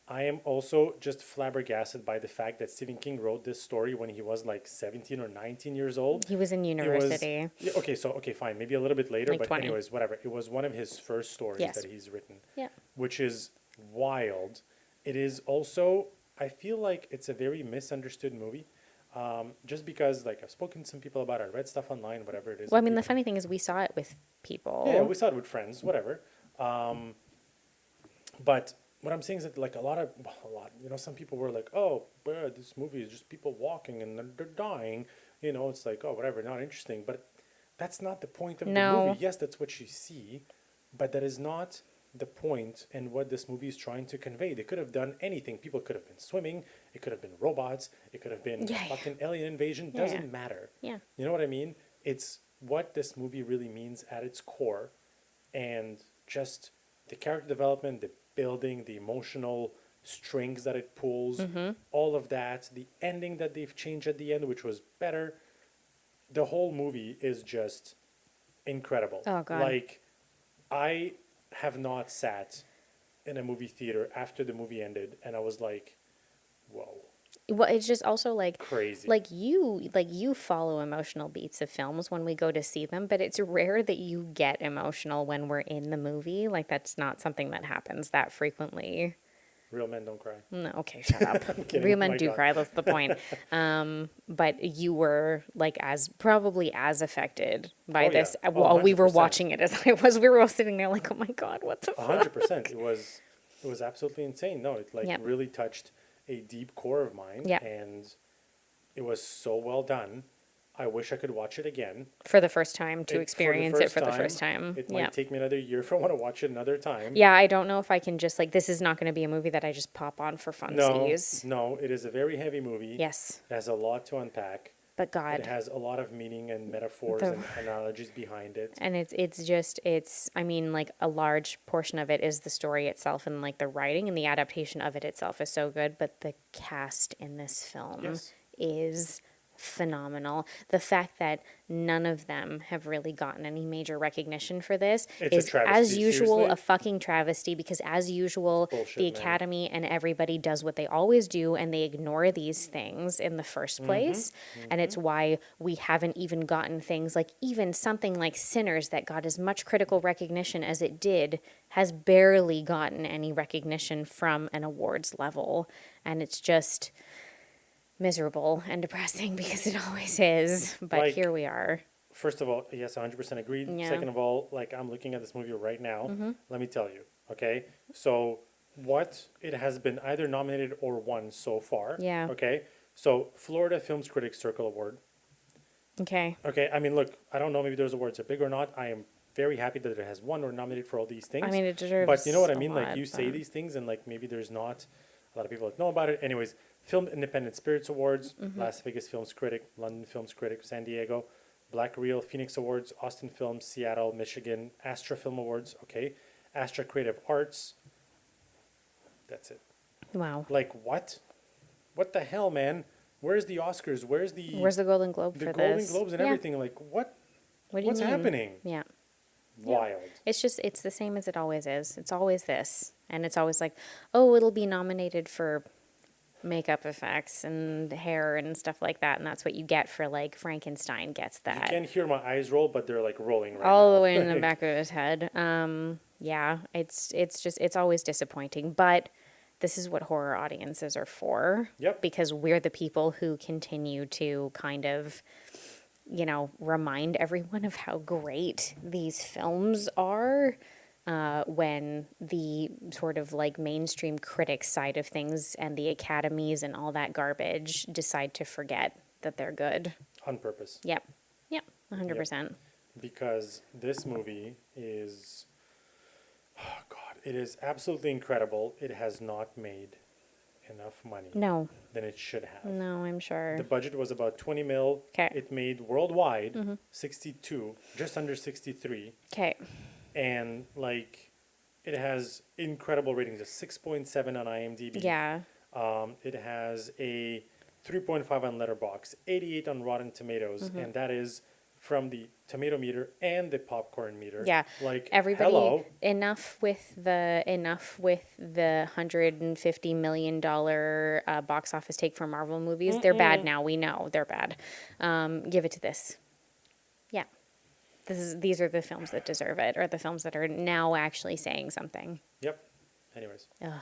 I am also just flabbergasted by the fact that Stephen King wrote this story when he was like 17 or 19 years old. He was in It was university. yeah, okay, fine, maybe a little bit later, Like but 20. anyways, whatever. It was one of his first stories Yes. that he's written, Yeah. which is wild. It is also, I feel like it's a very misunderstood movie, just because like I've spoken to some people about it, I read stuff online, whatever it is. Well, I and mean, the people- funny thing is we saw it with people. yeah, we saw it with friends, whatever. But what I'm saying is that like some people were like, oh, well, this movie is just people walking and they're dying. It's like, oh, whatever, not interesting. But that's not the point of the No. movie. Yes, that's what you see, but that is not the point and what this movie is trying to convey. They could have done anything. People could have been swimming. It could have been robots. It could have been Yeah, a fucking alien invasion. Yeah, Doesn't yeah. matter. Yeah. You know what I mean? It's what this movie really means at its core, and just the character development, the building, the emotional strings that it pulls, all of that, the ending that they've changed at the end, which was better. The whole movie is just incredible. Oh, God. Like, I have not sat in a movie theater after the movie ended and I was like, whoa, Well, it's just also like crazy. like you follow emotional beats of films when we go to see them, but it's rare that you get emotional when we're in the movie. Like that's not something that happens that frequently. Real men don't cry. No, okay, shut up. kidding. Real Oh men my do God. cry. That's the point. But you were like probably as affected by Oh, yeah. this Oh, while we were 100%. watching it as I was. We were all sitting there like, oh my God, what the fuck? 100%. It was absolutely insane. No, it like Yep. really touched a deep core of mine. Yeah. And it was so well done. I wish I could watch it again. For the first time to experience it for the time. first time. It Yeah. might take me another year if I want to watch it another time. Yeah, I don't know if I can just like this is not going to be a movie that I just pop on for No, funsies. no, it is a very heavy movie. Yes, It has a lot to unpack. but It God, has a lot of meaning and metaphors and analogies behind it. and it's I mean like a large portion of it is the story itself and like the writing and the adaptation of it itself is so good, but the cast in this film Yes. is phenomenal. The fact that none of them have really gotten any major recognition for this It's a is, travesty, as usual, seriously. a fucking travesty because, as usual, Bullshit, the man. Academy and everybody does what they always do and they ignore these things in the first place. And it's why we haven't even gotten things like even something like Sinners that got as much critical recognition as it did has barely gotten any recognition from an awards level. And it's just miserable and depressing because it always is. But Like, here we are. First of all, yes, 100% agreed. Yeah. Second of all, like I'm looking at this movie right now. Let me tell you, okay? So, what it has been either nominated or won so far. Yeah. Okay? So, Florida Films Critics Circle Award. Okay. Okay, I mean, look, I don't know, maybe those awards are big or not. I am very happy that it has won or nominated for all these things. I mean, it deserves But you know what I a mean? Like, lot, you say but- these things and, like, maybe there's not a lot of people that know about it. Anyways, Film Independent Spirits Awards, Las Vegas Films Critic, London Films Critic, San Diego, Black Reel, Phoenix Awards, Austin Films, Seattle, Michigan, Astra Film Awards, okay, Astra Creative Arts. That's it. Wow. Like, what? What the hell, man? Where's the Oscars? Where's Where's the Golden Globe the for Golden this? Globes and Yeah. everything? Like, what? What do you What's mean? happening? Yeah. Wild. It's just, it's the same as it always is. It's always this. And it's always like, oh, it'll be nominated for makeup effects and hair and stuff like that. And that's what you get for like Frankenstein gets You that. can't hear my eyes roll, but they're like rolling right All now. the way in the Like, back of his head. Yeah, it's just, it's always disappointing. But this is what horror audiences are for. Yep. Because we're the people who continue to kind of, remind everyone of how great these films are. When the sort of like mainstream critic side of things and the academies and all that garbage decide to forget that they're good. on purpose. Yep. 100%. Because this movie is, oh God, it is absolutely incredible. It has not made enough money No, than it should have. no, I'm sure. The budget was about 20 mil. 'Kay. It made worldwide 62, just under 63. Okay. And like, it has incredible ratings, a 6.7 on IMDb. Yeah. It has a 3.5 on Letterboxd, 88 on Rotten Tomatoes, and that is from the tomato meter and the popcorn meter. Yeah. Like, Everybody, hello. enough with the $150 million box office take for Marvel movies. They're bad now. We know they're bad. Give it to this. Yeah. These are the films that deserve it, or the films that are now actually saying something. Yep. Anyways. Ugh.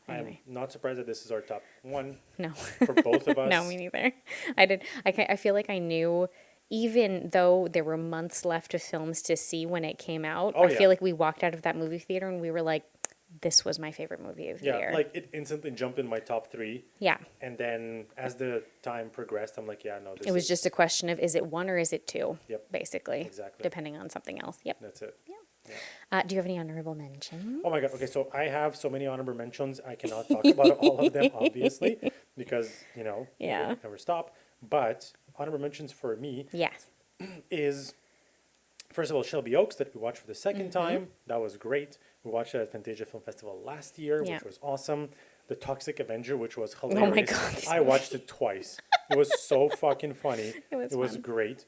Anyway. I'm not surprised that this is our top one No. for both of us. No, me neither. I feel like I knew, even though there were months left of films to see when it came out, Oh, I yeah. feel like we walked out of that movie theater and we were like, this was my favorite movie of the year. Yeah, like it instantly jumped in my top 3. Yeah. And then as the time progressed, I'm like, yeah, no, this It was is, just a question of, is it 1 or is it 2? Yep. Basically. Exactly. Depending on something else. Yep. That's it. Do you have any honorable mentions? Oh my God. Okay, so I have so many honorable mentions. I cannot talk about all of them, obviously, because, we Yeah. never stop. But honorable mentions for me Yes. is, first of all, Shelby Oaks that we watched for the second Mm-hmm. time. That was great. We watched it at Fantasia Film Festival last year, Yeah. which was awesome. The Toxic Avenger, which was hilarious. Oh my God, this I watched it twice. It was so fucking funny. It was fun. great.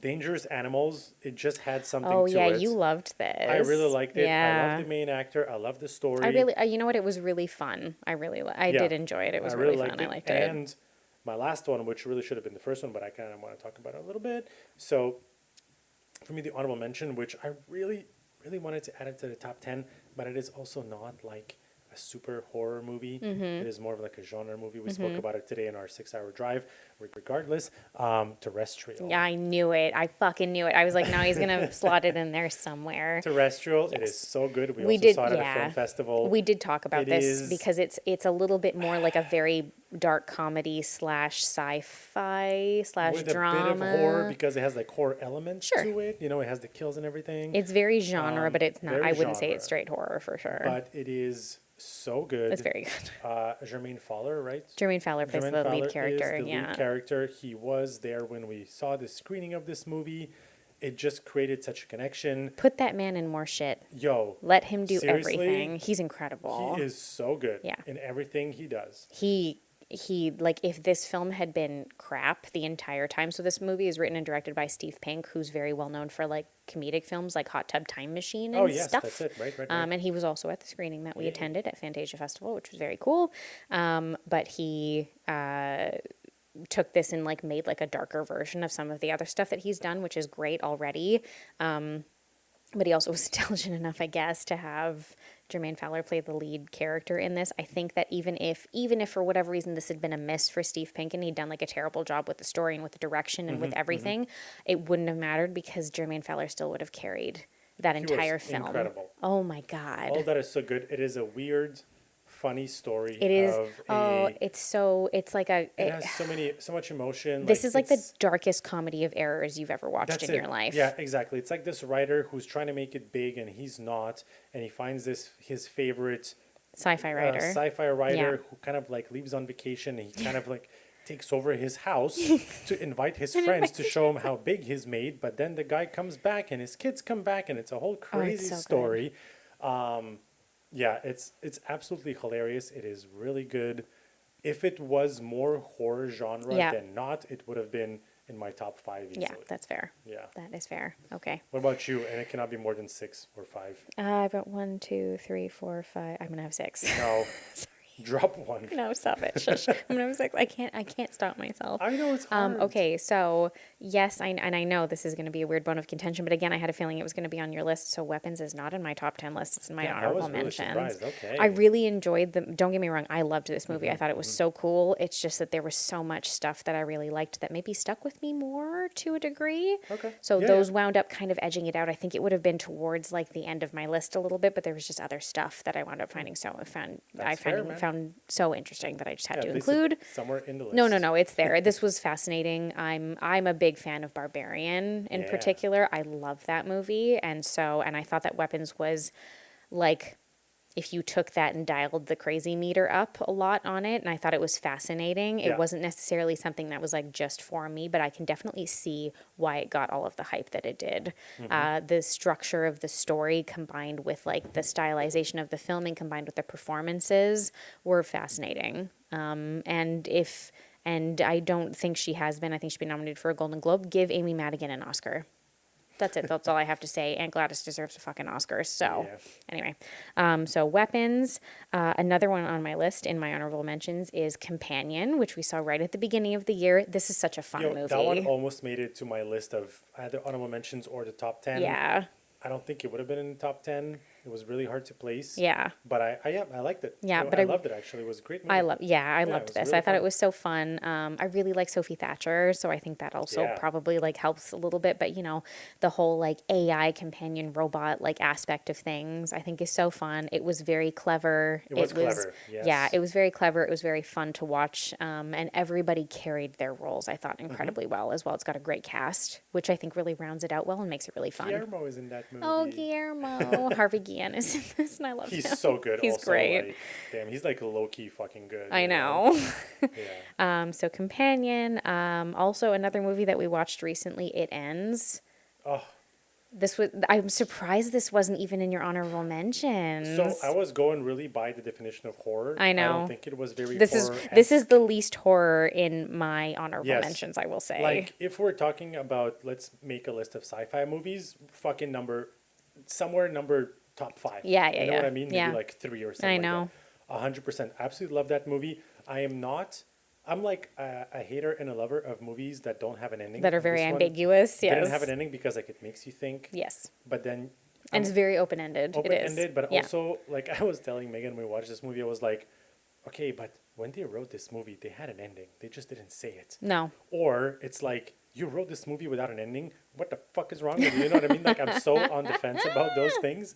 Dangerous Animals, it just had something Oh, to yeah, it. you loved this. I really liked it. I Yeah. love the main actor. I love the story. I really, you know what? It was really fun. I Yeah. did enjoy it. It was I really liked fun. I liked it. And my last one, which really should have been the first one, but I kind of want to talk about it a little bit. So, for me, the honorable mention, which I really, really wanted to add it to the top 10, but it is also not like a super horror movie. Mm-hmm. It is more of like a genre movie. We spoke about it today in our 6-hour drive. Regardless, Terrestrial. Yeah, I knew it. I fucking knew it. I was like, no, he's gonna slot it in there somewhere. Terrestrial, it Yes. is so good. We We also did- saw it at a yeah. film festival. We did talk about It this is- because it's a little bit more like a very dark comedy slash sci-fi slash with drama. a bit of horror because it has like horror elements Sure. to it. It has the kills and everything. It's very genre, but it's not. very I wouldn't say genre. it's straight horror for sure. But it is so good. It's very good. Jermaine Fowler, right? Jermaine Fowler plays Jermaine the Fowler lead character. is the Yeah. lead character. He was there when we saw the screening of this movie. It just created such a connection. Put that man in more shit. Yo, Let him do seriously, everything. He's incredible. he is so good Yeah. in everything he does. He like, if this film had been crap the entire time. So this movie is written and directed by Steve Pink, who's very well known for like comedic films like Hot Tub Time Machine and Oh, yes, stuff. that's it. Right. And he was also at the screening that we attended at Fantasia Festival, which was very cool. But he took this and like made like a darker version of some of the other stuff that he's done, which is great already. But he also was intelligent enough, I guess, to have Jermaine Fowler play the lead character in this. I think that even if for whatever reason this had been a miss for Steve Pink and he'd done like a terrible job with the story and with the direction and with everything, it wouldn't have mattered because Jermaine Fowler still would have carried that was entire film. incredible. Oh my God. All that is so good. It is a weird, funny story. It is. Of It's like a. It has so much emotion. This is like the it's- darkest comedy of errors you've ever watched That's in it. your life. Yeah, exactly. It's like this writer who's trying to make it big and he's not, and he finds his favorite Sci-fi writer. sci-fi writer Yeah. who kind of like leaves on vacation and he kind of like takes over his house to invite his friends to show him how big he's made. But then the guy comes back and his kids come back and it's a whole crazy so good. story. Yeah, it's absolutely hilarious. It is really good. If it was more horror genre Yeah. than not, it would have been in my top 5 easily. Yeah, that's fair. Yeah. That is fair. Okay. What about you? And it cannot be more than 6 or 5. I've got 1, 2, 3, 4, 5. I'm gonna have 6. No. Drop one. No, stop it. Shush. I'm gonna have 6. I can't stop myself. I know it's hard. Okay, so yes, I know this is going to be a weird bone of contention, but again, I had a feeling it was going to be on your list. So Weapons is not in my top 10 list; it's in my Yeah, I honorable was really mentions. surprised. Okay. I really enjoyed the. Don't get me wrong, I loved this movie. Mm-hmm, I thought it was so cool. It's just that there was so much stuff that I really liked that maybe stuck with me more to a degree. Okay. So Yeah, those yeah. wound up kind of edging it out. I think it would have been towards like the end of my list a little bit, but there was just other stuff that I wound up finding That's fair, man. found so interesting that I just had Yeah, to at least include. it's somewhere in the list. No, it's there. This was fascinating. I'm a big fan of Barbarian in Yeah. particular. I love that movie, and I thought that Weapons was like, if you took that and dialed the crazy meter up a lot on it, and I thought it was fascinating. Yeah. It wasn't necessarily something that was like just for me, but I can definitely see why it got all of the hype that it did. The structure of the story combined with like the stylization of the filming combined with the performances were fascinating. And if and I don't think she has been. I think she's been nominated for a Golden Globe. Give Amy Madigan an Oscar. That's it. That's all I have to say. And Gladys deserves a fucking Oscar. So, anyway. So, Weapons. Another one on my list in my honorable mentions is Companion, which we saw right at the beginning of the year. This is such a fun movie. That one almost made it to my list of either honorable mentions or the top 10. Yeah. I don't think it would have been in the top 10. It was really hard to place. Yeah. But I liked it. Yeah, I loved it, actually. It was a great movie. I loved this. Really I thought fun. it was so fun. I really like Sophie Thatcher, so I think that also probably like helps a little bit. But the whole like AI companion robot like aspect of things, I think is so fun. It was very clever. It was clever. Yes. Yeah, it was very clever. It was very fun to watch, and everybody carried their roles, I thought, incredibly well as well. It's got a great cast, which I think really rounds it out well and makes it really fun. Guillermo is in that movie. Oh, Guillermo. Harvey Guillen is in this, and I love him. He's so good. He's also, great. Like, damn, he's like low-key fucking good. I know. Yeah. So Companion. Also another movie that we watched recently, It Ends. Oh. I'm surprised this wasn't even in your honorable mentions. So I was going really by the definition of horror. I know. I don't think it was very This horror-esque. is the least horror in my honorable mentions, I will say. Like, if we're talking about, let's make a list of sci-fi movies, fucking number top 5. Yeah, You know what I mean? Maybe Yeah. like 3 or something. I know. Like that. 100%. Absolutely love that movie. I'm like a hater and a lover of movies that don't have an ending. That are And very this one ambiguous, yes. didn't have an ending because like it makes you think. Yes. But then And it's very open-ended. It is. open-ended, but Yeah. also like I was telling Megan when we watched this movie, I was like, okay, but when they wrote this movie, they had an ending. They just didn't say it. No. Or it's like, you wrote this movie without an ending. What the fuck is wrong with you? You know what I mean? Like, I'm so on the fence about those things.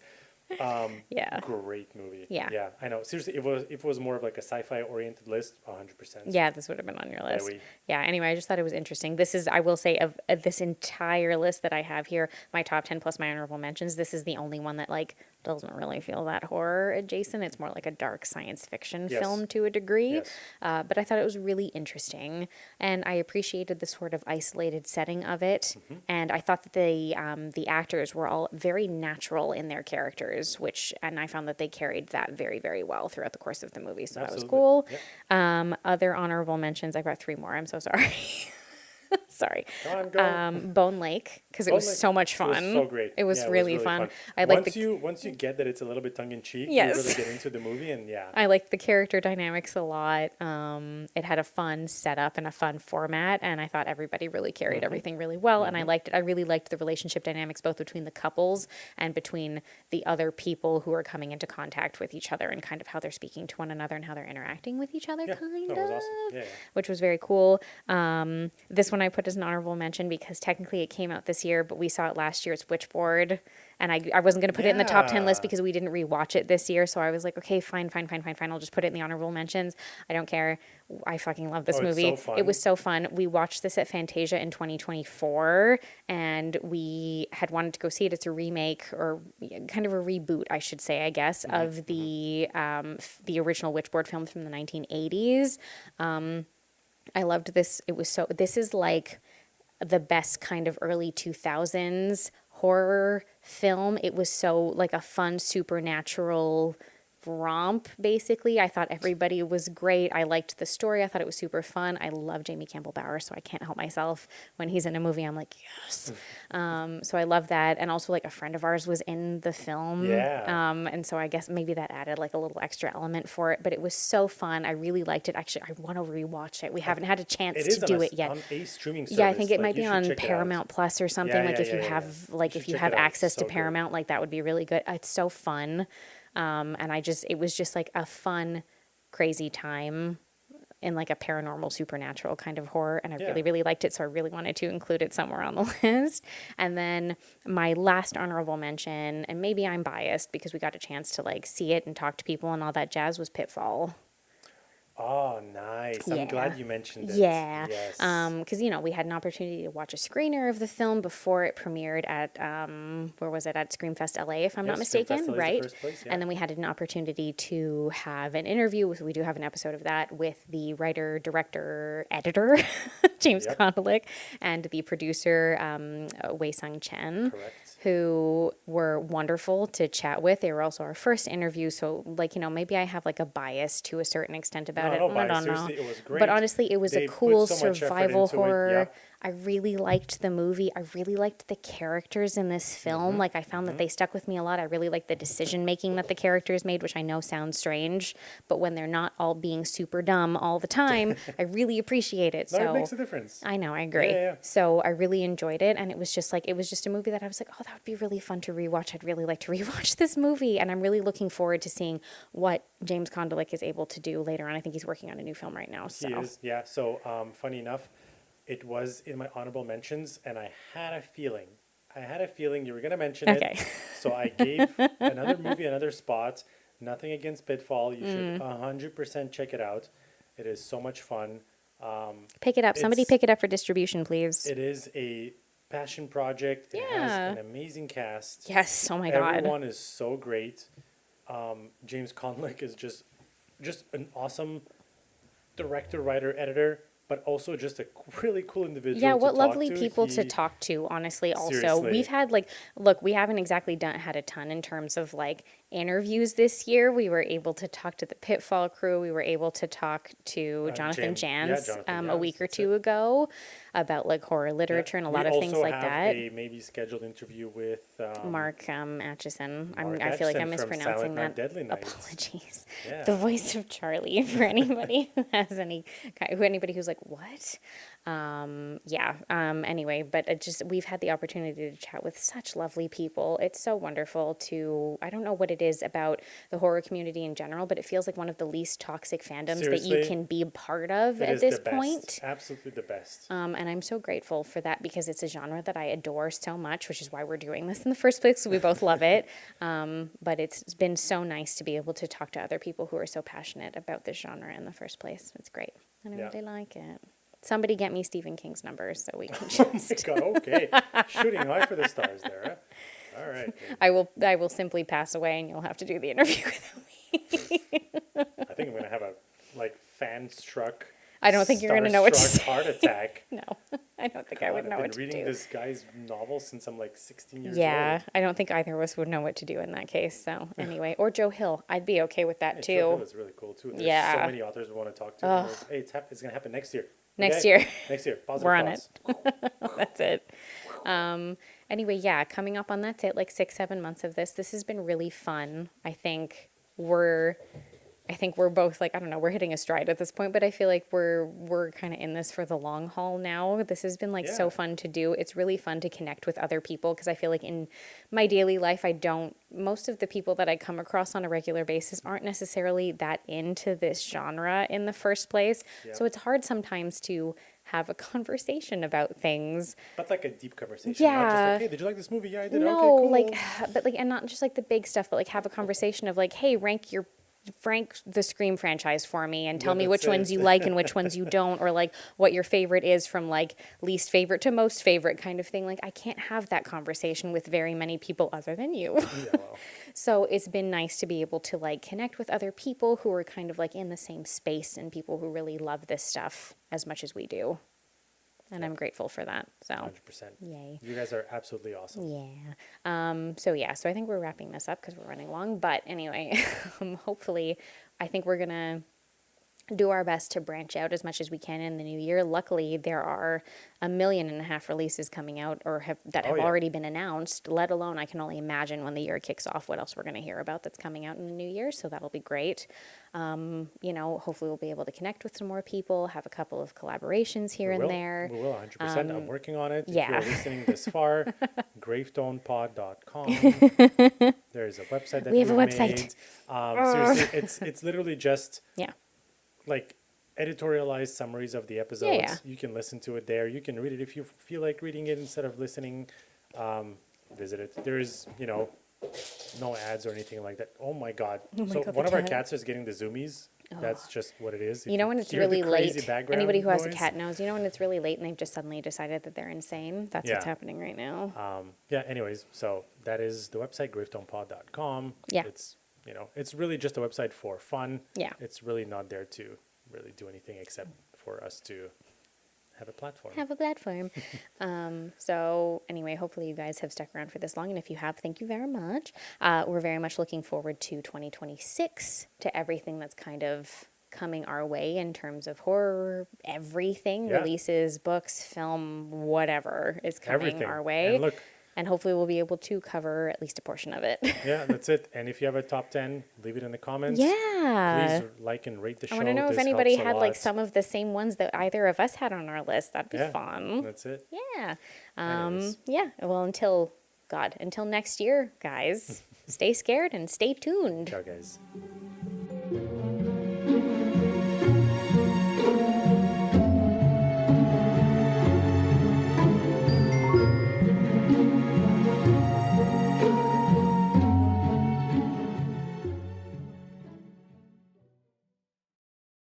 Yeah. Great movie. Yeah. Yeah, I know. Seriously, if it was more of like a sci-fi oriented list, 100%. Yeah, this would have been on your list. we- Yeah, anyway, I just thought it was interesting. This is, I will say, of this entire list that I have here, my top 10 plus my honorable mentions, this is the only one that, like, doesn't really feel that horror adjacent. It's more like a dark science fiction Yes. film to a degree. Yes. But I thought it was really interesting, and I appreciated the sort of isolated setting of it. Mm-hmm. And I thought that the actors were all very natural in their characters, and I found that they carried that very, very well throughout the course of the movie. So Absolutely. that was cool. Yep. Other honorable mentions, I've got 3 more. I'm so sorry. Sorry. Come on, go. Bone Lake, because it Bone was Lake. so much fun. It was so great. It was Yeah, really fun. I once like you get that it's a little bit tongue in cheek, Yes. you really get into the movie, and yeah. I liked the character dynamics a lot. It had a fun setup and a fun format, and I thought everybody really carried everything really well. And I liked it. I really liked the relationship dynamics both between the couples and between the other people who are coming into contact with each other, and kind of how they're speaking to one another and how they're interacting with each other. Yeah, Kind that of, was awesome. Yeah. which was very cool. This one I put as an honorable mention because technically it came out this year, but we saw it last year. It's Witchboard, and I wasn't going to put it in the top 10 list Yeah. because we didn't rewatch it this year. So I was like, okay, fine. I'll just put it in the honorable mentions. I don't care. I fucking love this Oh, it's movie. so fun. It was so fun. We watched this at Fantasia in 2024, and we had wanted to go see it. It's a remake, or kind of a reboot, I should say, I guess, of the original Witchboard film from the 1980s. I loved this. This is like the best kind of early 2000s horror film. It was so like a fun supernatural romp, basically. I thought everybody was great. I liked the story. I thought it was super fun. I love Jamie Campbell Bower, so I can't help myself. When he's in a movie, I'm like, yes. So I love that. And also, like, a friend of ours was in the film. Yeah. And so I guess maybe that added like a little extra element for it. But it was so fun. I really liked it. Actually, I want to rewatch it. We haven't had a chance It is to do on it yet. on a streaming service. Yeah, I think it Like, might you be should on check it out. Paramount Plus or something. Yeah, Like yeah, if you yeah, have yeah. like You if should you check have it out. access So to good. Paramount, like that would be really good. It's so fun. And it was just like a fun, crazy time in like a paranormal, supernatural kind of horror. And I Yeah. really, really liked it. So I really wanted to include it somewhere on the list. And then my last honorable mention, and maybe I'm biased because we got a chance to like see it and talk to people and all that jazz, was Pitfall. Oh, nice. Yeah. I'm glad you mentioned it. Yeah. Yes. Because, we had an opportunity to watch a screener of the film before it premiered at, where was it? At Screamfest LA, if I'm not Yes, mistaken, Screamfest LA is the right? first place, yeah. And then we had an opportunity to have an interview we do have an episode of that with the writer, director, editor, James Yep. Conolick, and the producer, Wei Sung Chen. Correct. Who were wonderful to chat with. They were also our first interview, so maybe I have like a bias to a certain extent about about it. No, I but don't know. seriously, it was great. But honestly, it was They a put cool so much effort survival into it. horror. Yep. I really liked the movie. I really liked the characters in this film. Like, I found that they stuck with me a lot. I really liked the decision making that the characters made, which I know sounds strange, but when they're not all being super dumb all the time, I really appreciate it. No, So it makes a difference. I know, I agree. Yeah. So I really enjoyed it, and it was just a movie that I was like, oh, that would be really fun to rewatch. I'd really like to rewatch this movie, and I'm really looking forward to seeing what James Condolik is able to do later on. I think he's working on a new film right now. So He is, yeah. So, funny enough, it was in my honorable mentions, and I had a feeling you were going to mention Okay. it. So I gave another movie another spot. Nothing against Pitfall. You should 100% check it out. It is so much fun. Pick it up. Somebody It's- pick it up for distribution, please. It is a passion project. It has Yeah. an amazing cast. Yes. Oh my God. Everyone is so great. James Conlick is just an awesome director, writer, editor, but also just a really cool individual. Yeah, to what talk lovely to. people to He- talk to, honestly, also. Seriously. We've had, like, look, we haven't exactly had a ton in terms of, like, interviews this year. We were able to talk to the Pitfall crew. We were able to talk to Jonathan Jans Jonathan a week Jans, or that's two it. ago about, like, horror literature and a lot of things like We that. also have a maybe scheduled interview with Mark Atchison. Mark I feel like I'm Atchison from mispronouncing Silent Night, that. Deadly Night. Apologies. Yeah. The voice of Charlie for anybody who has anybody who's like, what? Anyway, but we've had the opportunity to chat with such lovely people. It's so wonderful I don't know what it is about the horror community in general, but it feels like one of the least toxic fandoms that you Seriously, can be a part of it at is this the best. point. Absolutely the best. And I'm so grateful for that because it's a genre that I adore so much, which is why we're doing this in the first place. So we both love it. But it's been so nice to be able to talk to other people who are so passionate about this genre in the first place. It's great. And I Yeah. really like it. Somebody get me Stephen King's numbers so we can Oh just. my God, okay. Shooting high for the stars there. Huh? All right. I will simply pass away and you'll have to do the interview with me. I think I'm going to have a fan struck. I don't think you're going to know what to say. Heart attack. No, I don't think I would God, know I've what been to reading do. this guy's novel since I'm 16 years Yeah, old. I don't think either of us would know what to do in that case. So anyway, or Joe Hill, I'd be okay with that Hey, too. Joe Hill is really cool too. There's Yeah. so many authors we want to talk to. Hey, it's going to happen next year. Next Okay? year. Next year. Positive We're on thoughts. That's it. Anyway, yeah, coming up on that's it, like 6-7 months of this. This has been really fun. I think we're both like, I don't know, we're hitting a stride at this point, but I feel like we're kind of in this for the long haul now. This has been so Yeah. fun to do. It's really fun to connect with other people because I feel like in my daily life, most of the people that I come across on a regular basis aren't necessarily that into this genre in the first place. Yeah. So it's hard sometimes to have a conversation about things. But a deep conversation. Not just Yeah. hey, did you like this movie? Yeah, I did. No, Okay, cool. and not just the big stuff, but have a conversation of hey, rank the Scream franchise for me and tell me which that's ones it. you like and which ones you don't, or what your favorite is from least favorite to most favorite kind of thing. I can't have that conversation with very many people other than you. Yeah, well, So it's been nice to be able to connect with other people who are kind of in the same space and people who really love this stuff as much as we do. And I'm grateful for that. So 100%. yay. You guys are absolutely awesome. Yeah. So I think we're wrapping this up because we're running long. But anyway, hopefully, I think we're going to do our best to branch out as much as we can in the new year. Luckily, there are 1.5 million releases coming out have yeah. already been announced, let alone I can only imagine when the year kicks off what else we're going to hear about that's coming out in the new year. So that'll be great. Hopefully we'll be able to connect with some more people, have a couple of collaborations here and there. We will, 100%. I'm working on it. yeah. If you're listening this far, gravetonepod.com. There's a website that We have a we've website. made. Seriously, it's literally just Yeah. editorialized summaries of the episodes. Yeah. You can listen to it there. You can read it if you feel like reading it instead of listening. Visit it. There's, no ads or anything like that. Oh my God. So God, one the of our cat. cats is getting the zoomies. That's just what it is. If You know when it's hear the really crazy late? background Anybody who has a noise. cat knows. You know when it's really late and they've just suddenly decided that they're insane? That's what's Yeah. happening right now. Anyways, so that is the website, gravetonepod.com. Yeah. It's, it's really just a website for fun. Yeah. It's really not there to really do anything except for us to have a platform. Have a platform. So anyway, hopefully you guys have stuck around for this long. And if you have, thank you very much. We're very much looking forward to 2026, to everything that's kind of coming our way in terms of horror, everything, Yeah. releases, books, film, whatever is coming Everything. our way. And look, And hopefully we'll be able to cover at least a portion of it. yeah, that's it. And if you have a top 10, leave it in the comments. Yeah. Please like and rate the show. I want to know if This anybody helps a had like lot. some of the same ones that either of us had on our list. That'd be Yeah, fun. that's it. Yeah. Anyways. Yeah. Well, until next year, guys, stay scared and stay tuned. Ciao, guys.